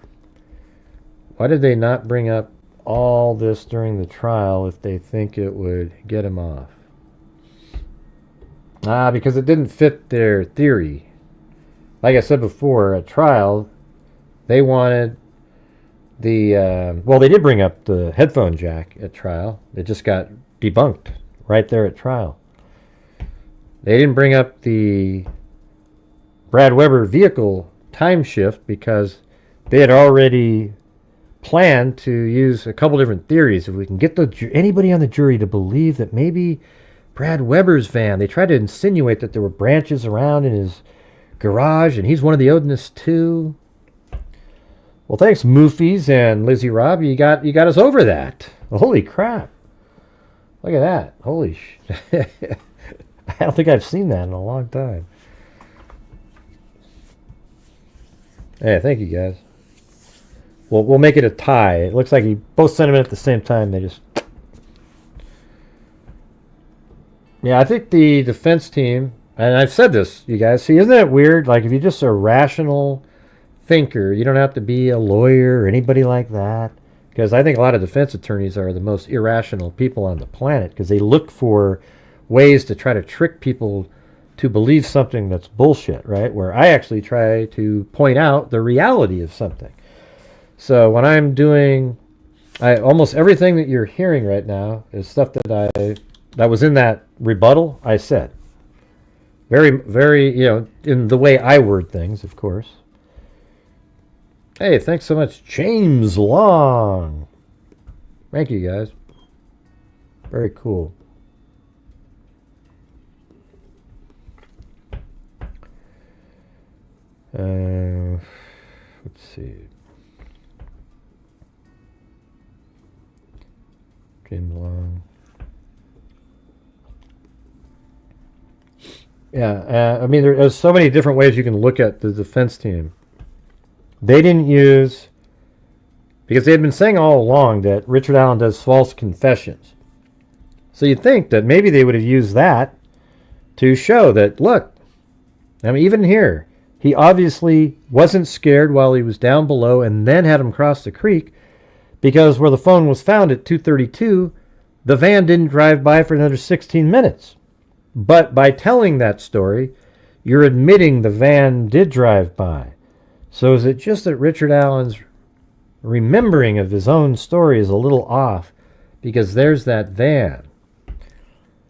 E: Why did they not bring up all this during the trial if they think it would get him off? Because it didn't fit their theory. Like I said before, at trial, they wanted they did bring up the headphone jack at trial. It just got debunked right there at trial. They didn't bring up the Brad Weber vehicle time shift because they had already planned to use a couple different theories. If we can get anybody on the jury to believe that maybe Brad Weber's van, they tried to insinuate that there were branches around in his garage and he's one of the Odinists too. Well, thanks, Moofies and Lizzie Rob. You got us over that. Holy crap. Look at that. Holy I don't think I've seen that in a long time. Hey, thank you, guys. We'll make it a tie. It looks like you both sent them in at the same time. They just... Yeah, I think the defense team, and I've said this, you guys, see, isn't that weird? Like, if you're just a rational thinker, you don't have to be a lawyer or anybody like that. Because I think a lot of defense attorneys are the most irrational people on the planet because they look for ways to try to trick people to believe something that's bullshit, right? Where I actually try to point out the reality of something. So when I'm doing, almost everything that you're hearing right now is stuff that was in that rebuttal I said. Very, very, in the way I word things, of course. Hey, thanks so much, James Long. Thank you, guys. Very cool. Let's see. James Long. Yeah, I mean, there's so many different ways you can look at the defense team. They didn't use, because they had been saying all along that Richard Allen does false confessions. So you'd think that maybe they would have used that to show that, look, I mean, even here, he obviously wasn't scared while he was down below and then had him cross the creek, because where the phone was found at 2:32, the van didn't drive by for another 16 minutes. But by telling that story, you're admitting the van did drive by. So is it just that Richard Allen's remembering of his own story is a little off because there's that van?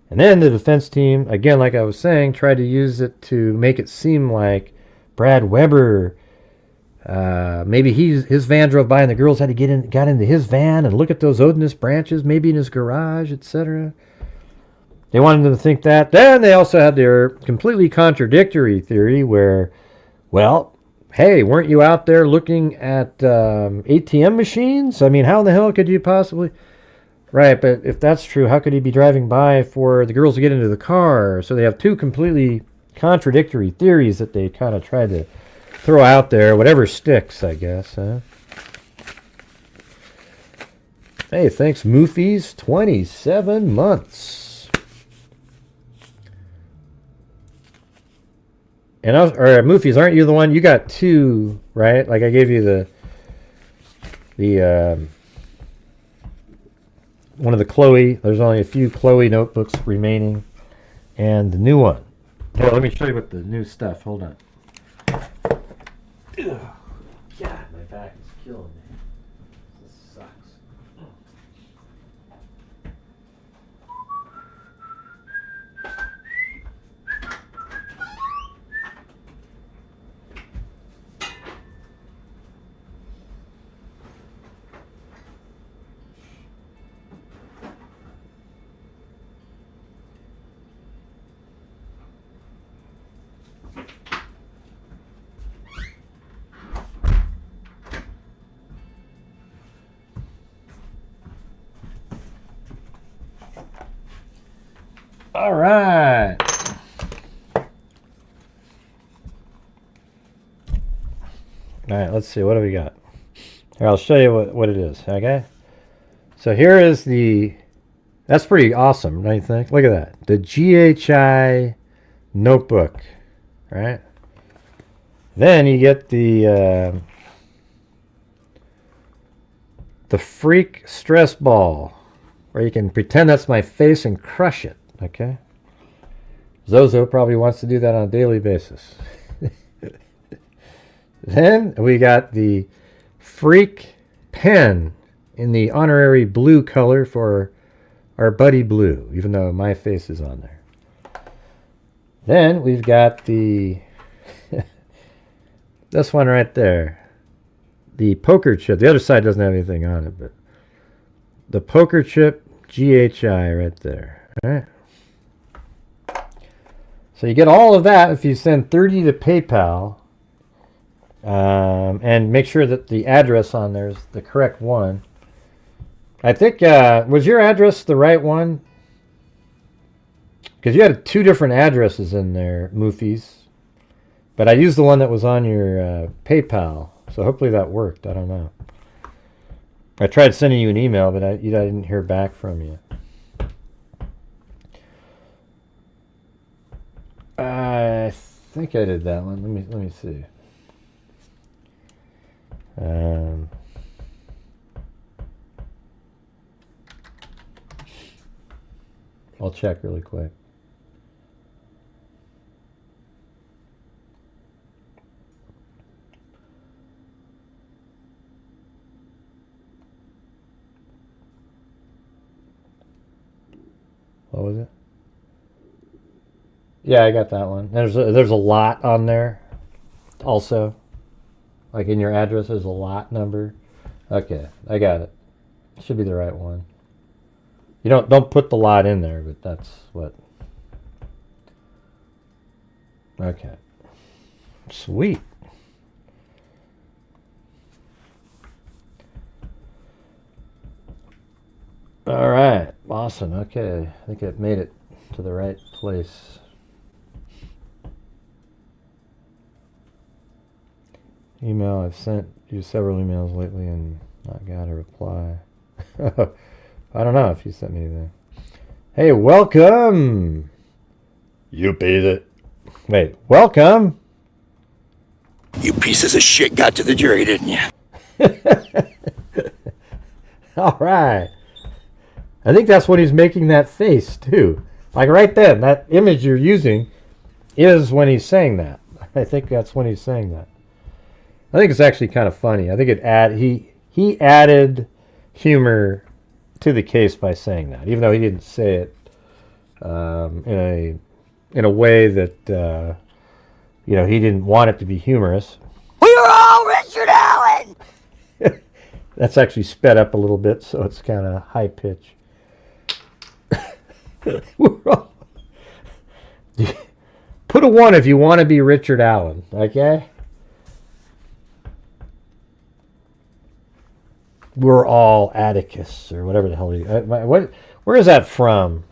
E: And then the defense team, again, like I was saying, tried to use it to make it seem like Brad Weber, maybe his van drove by and the girls had to got into his van and look at those odinous branches, maybe in his garage, etc. They wanted them to think that. Then they also had their completely contradictory theory where, well, hey, weren't you out there looking at ATM machines? I mean, how in the hell could you possibly... Right, but if that's true, how could he be driving by for the girls to get into the car? So they have two completely contradictory theories that they kind of try to throw out there. Whatever sticks, I guess. Huh? Hey, thanks, Moofies. 27 months. And Moofies, aren't you the one? You got two, right? Like I gave you the one of the Chloe. There's only a few Chloe notebooks remaining, and the new one. Here, let me show you what the new stuff. Hold on. Ugh. God, my back is killing me. This sucks. All right. All right, let's see. What do we got? Here, I'll show you what it is, okay? So here is that's pretty awesome, don't you think? Look at that. The GHI notebook, right? Then you get the freak stress ball, where you can pretend that's my face and crush it. Okay. Zozo probably wants to do that on a daily basis. Then we got the freak pen in the honorary blue color for our buddy Blue, even though my face is on there. Then we've got the this one right there, the poker chip. The other side doesn't have anything on it, but the poker chip GHI right there. All right. So you get all of that if you send 30 to PayPal, and make sure that the address on there is the correct one. I think, was your address the right one? Because you had two different addresses in there, Moofies. But I used the one that was on your PayPal, so hopefully that worked. I don't know. I tried sending you an email, but I didn't hear back from you. I think I did that one. Let me see. I'll check really quick. What was it? Yeah, I got that one. There's a lot on there also. Like in your address, there's a lot number. Okay, I got it. Should be the right one. You don't put the lot in there, but that's what. Okay. Sweet. All right, awesome. Okay, I think I've made it to the right place. Email, I've sent you several emails lately and not got a reply. I don't know if you sent me anything. Hey, welcome!
B: You beat it.
E: Wait, welcome!
B: You pieces of shit got to the jury, didn't you?
E: All right. I think that's when he's making that face, too. Like right then, that image you're using is when he's saying that. I think that's when he's saying that. I think it's actually kind of funny. I think he added humor to the case by saying that, even though he didn't say it in a way that he didn't want it to be humorous.
B: We are all Richard Allen.
E: That's actually sped up a little bit, so it's kind of high pitch. Put a 1 if you want to be Richard Allen, okay? We're all Atticus, or whatever the hell where is that from?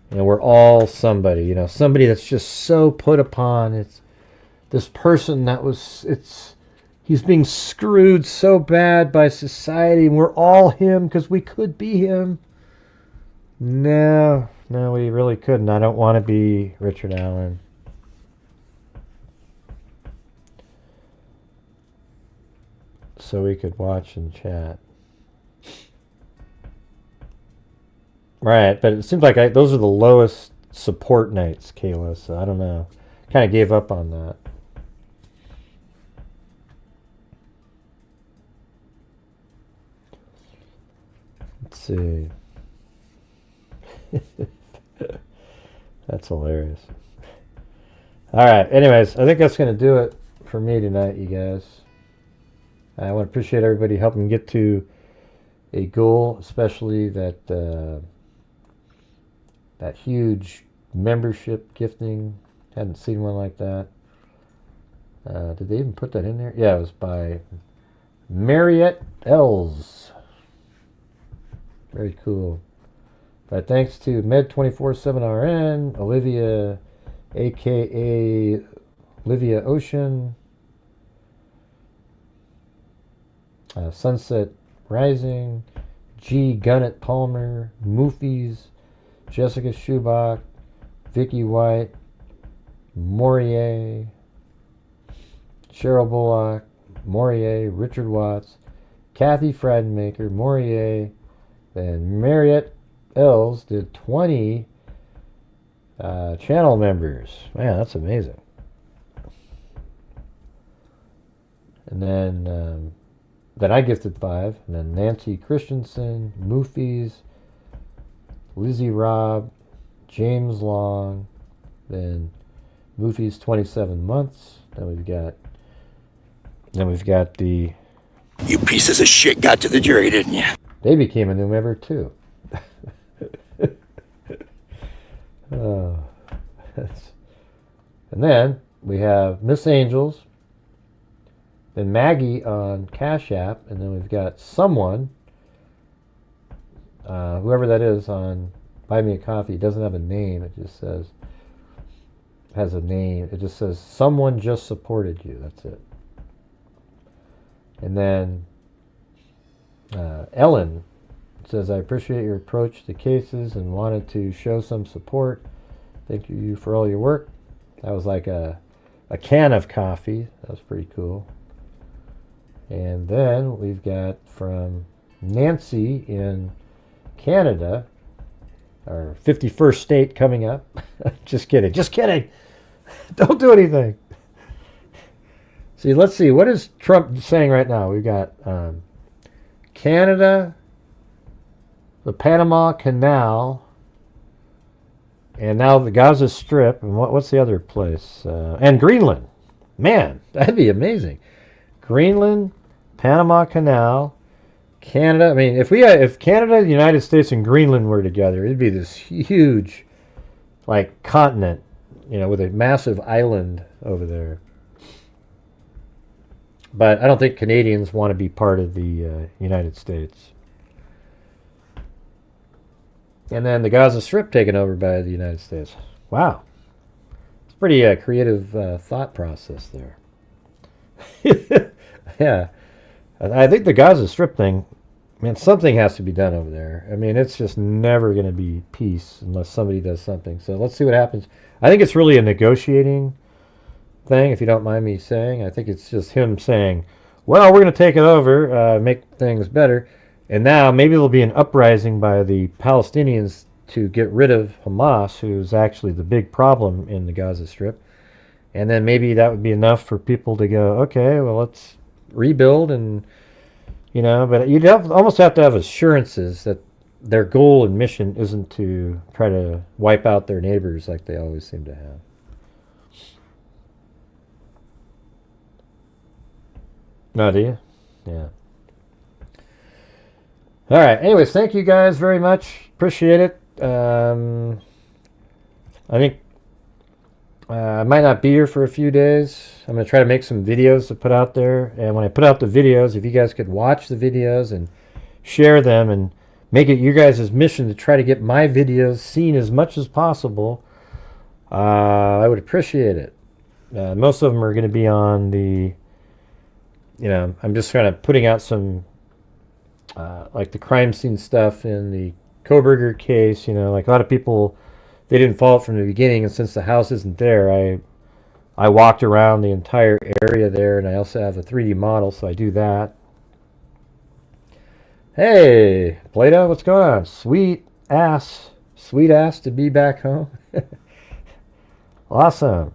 E: We're all somebody, somebody that's just so put upon. It's this person he's being screwed so bad by society, and we're all him because we could be him. No, we really couldn't. I don't want to be Richard Allen. So we could watch and chat. Right, but it seems like those are the lowest support nights, Kayla, so I don't know. Kind of gave up on that. Let's see. That's hilarious. All right, anyways, I think that's going to do it for me tonight, you guys. I want to appreciate everybody helping get to a goal, especially that that huge membership gifting. Hadn't seen one like that. Did they even put that in there? Yeah, it was by Marriott Els. Very cool. But thanks to Med247RN, Olivia, a.k.a. Olivia Ocean, Sunset Rising, G. Gunnett Palmer, Moofies, Jessica Schubach, Vicky White, Morier, Cheryl Bullock, Morier, Richard Watts, Kathy Friedenmaker, Morier, then Marriott Els did 20 channel members. Man, that's amazing. And then I gifted 5. And then Nancy Christensen, Moofies, Lizzie Robb, James Long, then Moofies 27 months. Then we've got the...
B: You pieces of shit got to the jury, didn't you?
E: They became a new member too. Oh, and then we have Miss Angels, then Maggie on Cash App, and then we've got someone, whoever that is, on Buy Me a Coffee. It doesn't have a name. It just says, has a name. It just says, someone just supported you. That's it. And then Ellen says, I appreciate your approach to cases and wanted to show some support. Thank you for all your work. That was like a can of coffee. That was pretty cool. And then we've got from Nancy in Canada, our 51st state coming up. Just kidding. Just kidding. Don't do anything. See, let's see. What is Trump saying right now? We've got Canada, the Panama Canal, and now the Gaza Strip. And what's the other place? And Greenland. Man, that'd be amazing. Greenland, Panama Canal, Canada. I mean, if Canada, the United States, and Greenland were together, it'd be this huge, like, continent, you know, with a massive island over there. But I don't think Canadians want to be part of the United States. And then the Gaza Strip taken over by the United States. Wow. It's a pretty creative thought process there. Yeah. I think the Gaza Strip thing, man, something has to be done over there. I mean, it's just never going to be peace unless somebody does something. So let's see what happens. I think it's really a negotiating thing, if you don't mind me saying. I think it's just him saying, well, we're going to take it over, make things better. And now maybe there'll be an uprising by the Palestinians to get rid of Hamas, who's actually the big problem in the Gaza Strip. And then maybe that would be enough for people to go, okay, well, let's rebuild. And, you know, but you'd almost have to have assurances that their goal and mission isn't to try to wipe out their neighbors like they always seem to have. No, do you? Yeah. All right. Anyways, thank you guys very much. Appreciate it. I think I might not be here for a few days. I'm going to try to make some videos to put out there. And when I put out the videos, if you guys could watch the videos and share them and make it your guys' mission to try to get my videos seen as much as possible, I would appreciate it. Most of them are going to be on the, you know, I'm just kind of putting out some, like the crime scene stuff in the Koberger case. You know, like a lot of people, they didn't follow it from the beginning, and since the house isn't there, I walked around the entire area there, and I also have a 3D model, so I do that. Hey, Plato, what's going on? Sweet ass to be back home. Awesome.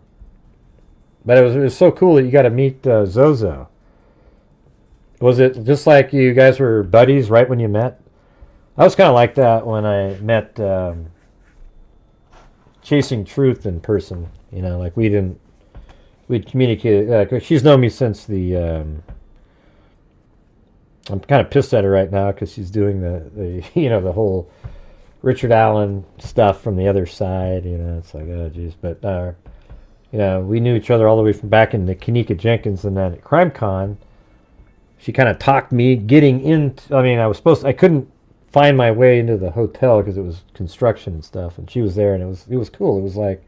E: But it was so cool that you got to meet Zozo. Was it just like you guys were buddies right when you met? I was kind of like that when I met Chasing Truth in person. You know, like we'd communicated. She's known me since the. I'm kind of pissed at her right now because she's doing the you know, the whole Richard Allen stuff from the other side. You know, it's like, oh geez, but you know, we knew each other all the way from back in the Kanika Jenkins, and then at CrimeCon. She kind of talked me getting into, I mean, I couldn't find my way into the hotel because it was construction and stuff, and she was there, and it was cool. It was like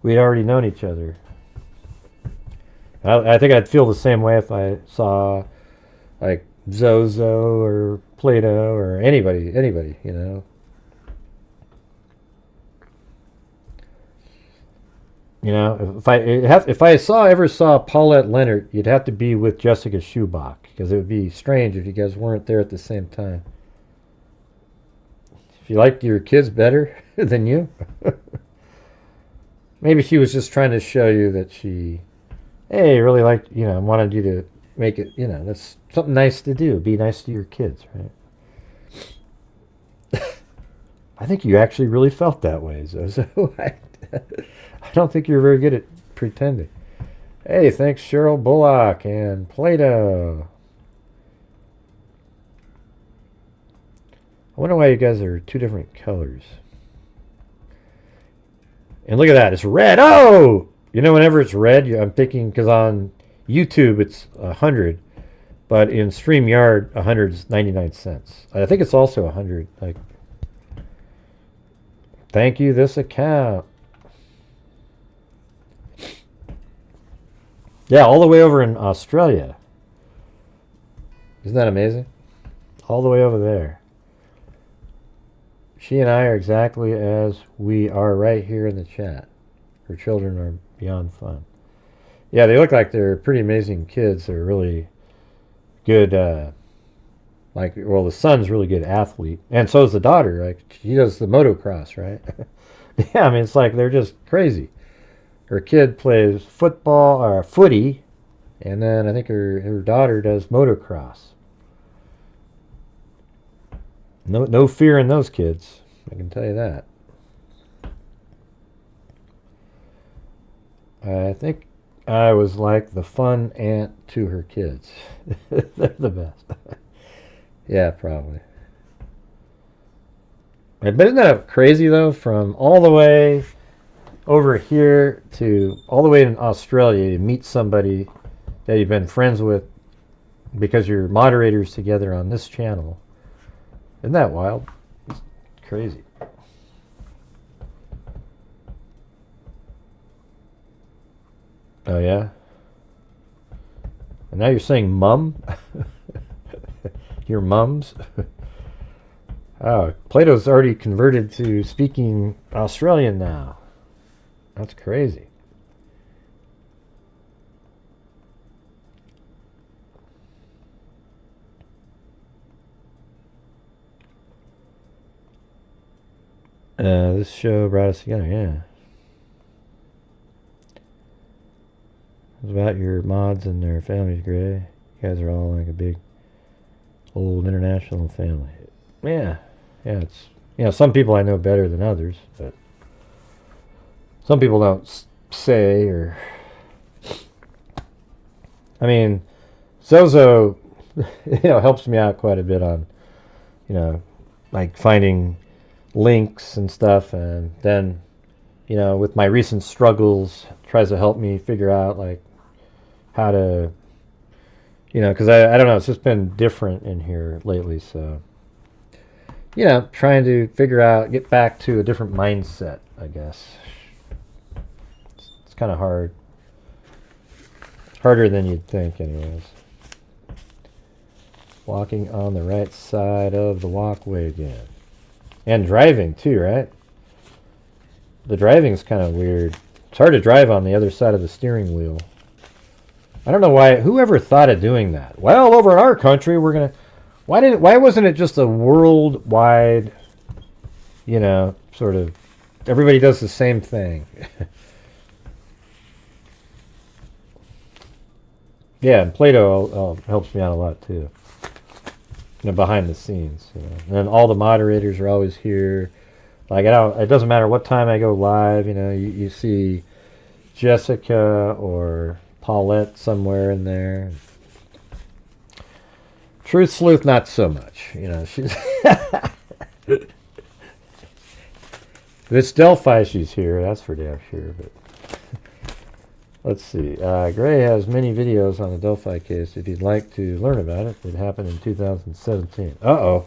E: we'd already known each other. I think I'd feel the same way if I saw like Zozo or Plato or anybody, you know. You know, if I ever saw Paulette Leonard, you'd have to be with Jessica Schubach, because it would be strange if you guys weren't there at the same time. If you liked your kids better than you, maybe she was just trying to show you that she, hey, really liked, you know, wanted you to make it, you know, that's something nice to do. Be nice to your kids, right? I think you actually really felt that way, Zozo. I don't think you're very good at pretending. Hey, thanks Cheryl Bullock and Plato. I wonder why you guys are two different colors. And look at that, it's red. Oh! You know, whenever it's red, I'm thinking, because on YouTube it's 100, but in StreamYard 100 is 99 cents. I think it's also 100. Like, thank you, this account. Yeah, all the way over in Australia. Isn't that amazing? All the way over there. She and I are exactly as we are right here in the chat. Her children are beyond fun. Yeah, they look like they're pretty amazing kids. They're really good Like, well, the son's a really good athlete, and so is the daughter. Like, she does the motocross, right? Yeah, I mean, it's like they're just crazy. Her kid plays football or footy, and then I think her daughter does motocross. No fear in those kids, I can tell you that. I think I was like the fun aunt to her kids. They're the best. Yeah, probably. But isn't that crazy, though? From all the way over here to all the way in Australia, you meet somebody that you've been friends with because you're moderators together on this channel. Isn't that wild? It's crazy. Oh, yeah? And now you're saying mum? Your mums? Oh, Plato's already converted to speaking Australian now. That's crazy. This show brought us together, yeah. It was about your mods and their families, Gray. You guys are all like a big old international family. Yeah. Yeah, it's, you know, some people I know better than others, but some people don't say, or I mean, Zozo, you know, helps me out quite a bit on, you know, like finding links and stuff, and then, you know, with my recent struggles, tries to help me figure out like how to, you know, because I don't know, it's just been different in here lately, so, you know, trying to figure out, get back to a different mindset, I guess. It's kind of hard. Harder than you'd think, anyways. Walking on the right side of the walkway again. And driving, too, right? The driving's kind of weird. It's hard to drive on the other side of the steering wheel. I don't know why, whoever thought of doing that? Well, over in our country, we're going to... Why wasn't it just a worldwide, you know, sort of, everybody does the same thing? Yeah, and Plato helps me out a lot, too. You know, behind the scenes, you know. And then all the moderators are always here. Like, it doesn't matter what time I go live, you know, you see Jessica or Paulette somewhere in there. Truth Sleuth, not so much, you know. She's if it's Delphi, she's here, that's for damn sure, but let's see. Gray has many videos on the Delphi case if you'd like to learn about it. It happened in 2017. Uh-oh.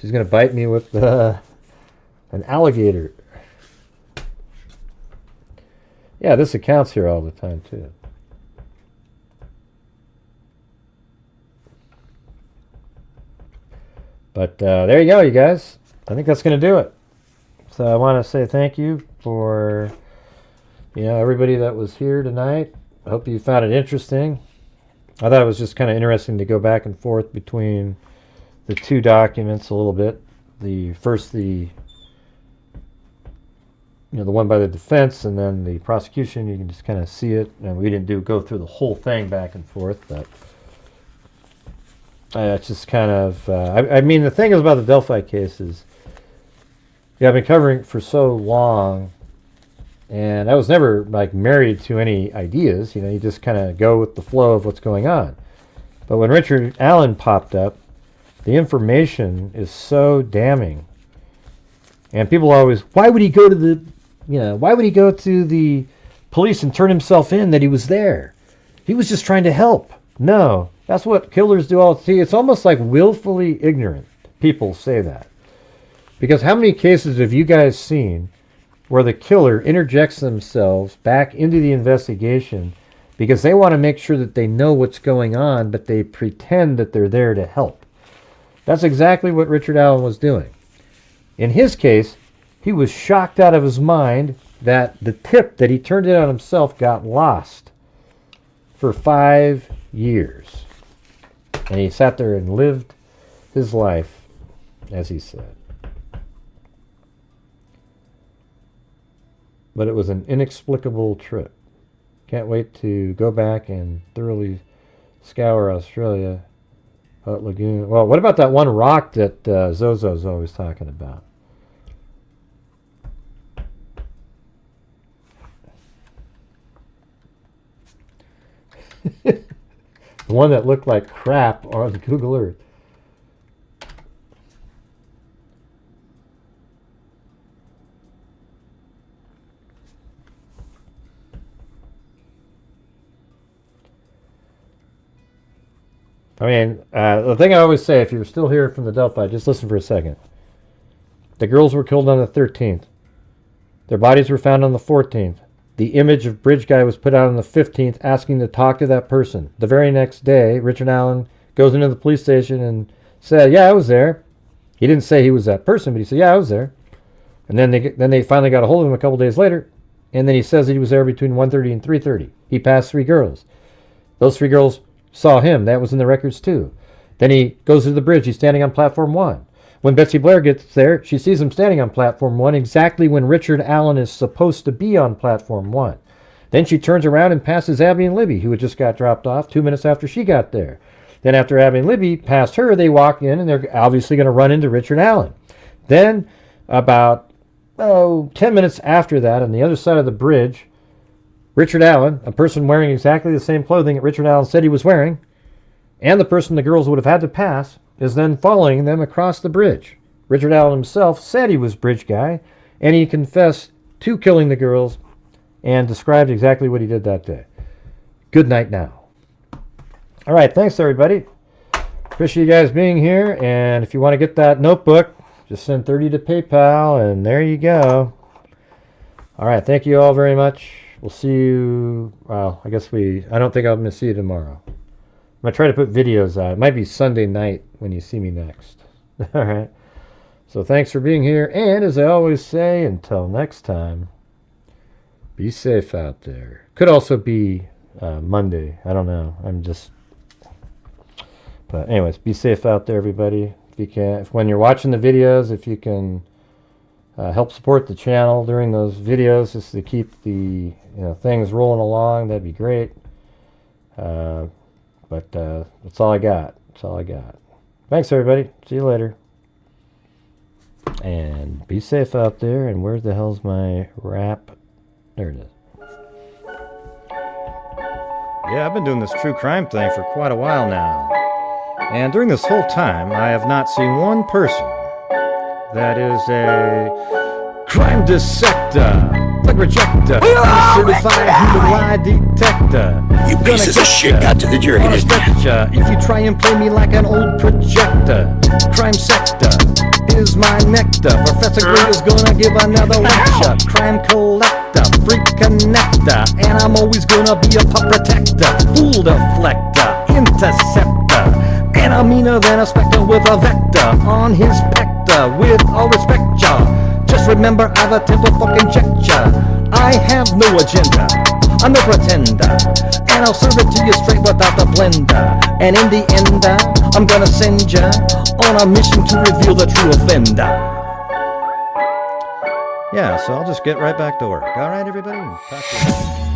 E: She's going to bite me with an alligator. Yeah, this account's here all the time, too. But there you go, you guys. I think that's going to do it. So I want to say thank you for... you know, everybody that was here tonight. I hope you found it interesting. I thought it was just kind of interesting to go back and forth between the two documents a little bit. The one by the defense, and then the prosecution. You can just kind of see it. And we didn't go through the whole thing back and forth, but it's just kind of. I mean, the thing is about the Delphi case is, I've been covering it for so long. And I was never like married to any ideas, you know, you just kind of go with the flow of what's going on. But when Richard Allen popped up, the information is so damning. And people always, why would he go to the police and turn himself in that he was there? He was just trying to help. No, that's what killers do all the time. It's almost like willfully ignorant. People say that. Because how many cases have you guys seen where the killer interjects themselves back into the investigation because they want to make sure that they know what's going on, but they pretend that they're there to help? That's exactly what Richard Allen was doing. In his case, he was shocked out of his mind that the tip that he turned in on himself got lost for 5 years. And he sat there and lived his life, as he said. But it was an inexplicable trip. Can't wait to go back and thoroughly scour Australia. Lagoon. Well, what about that one rock that Zozo's always talking about? The one that looked like crap on Google Earth. I mean, the thing I always say, if you're still here from the Delphi, just listen for a second. The girls were killed on the 13th. Their bodies were found on the 14th. The image of Bridge Guy was put out on the 15th asking to talk to that person. The very next day, Richard Allen goes into the police station and said, yeah, I was there. He didn't say he was that person, but he said, yeah, I was there. And then they finally got a hold of him a couple days later, and then he says that he was there between 1:30 and 3:30. He passed 3 girls. Those 3 girls saw him. That was in the records too. Then he goes to the bridge. He's standing on platform 1. When Betsy Blair gets there, she sees him standing on platform 1 exactly when Richard Allen is supposed to be on platform 1. Then she turns around and passes Abby and Libby, who had just got dropped off 2 minutes after she got there. Then after Abby and Libby passed her, they walk in and they're obviously going to run into Richard Allen. Then about 10 minutes after that, on the other side of the bridge, Richard Allen, a person wearing exactly the same clothing that Richard Allen said he was wearing, and the person the girls would have had to pass, is then following them across the bridge. Richard Allen himself said he was Bridge Guy, and he confessed to killing the girls and described exactly what he did that day. Good night now. All right, thanks everybody. Appreciate you guys being here, and if you want to get that notebook, just send 30 to PayPal, and there you go. All right, thank you all very much. We'll see you, well, I don't think I'm going to see you tomorrow. I'm going to try to put videos out. It might be Sunday night when you see me next. All right. So thanks for being here. And as I always say, until next time, be safe out there. Could also be Monday. I don't know. But anyways, be safe out there, everybody. If you can, when you're watching the videos, if you can help support the channel during those videos just to keep the things rolling along, that'd be great. But that's all I got. That's all I got. Thanks, everybody. See you later. And be safe out there. And where the hell's my wrap? There it is. Yeah, I've been doing this true crime thing for quite a while now. And during this whole time, I have not seen one person that is a crime dissector, plug rejector, certified human lie detector.
B: You pieces of shit got to the jury, didn't you?
E: If you try and play me like an old projector, crime sector is my nectar. Professor Gray is gonna give another lecture. Crime collector, freak connector, and I'm always gonna be a pup protector, fool deflector, interceptor, and I'm meaner than a spectre with a vector on his pector. With all respect, ya, just remember I've a temper fucking check ya. I have no agenda, I'm no pretender, and I'll serve it to you straight without the blender. And in the end, I'm gonna send ya on a mission to reveal the true offender. Yeah, so I'll just get right back to work. All right, everybody? Talk to you.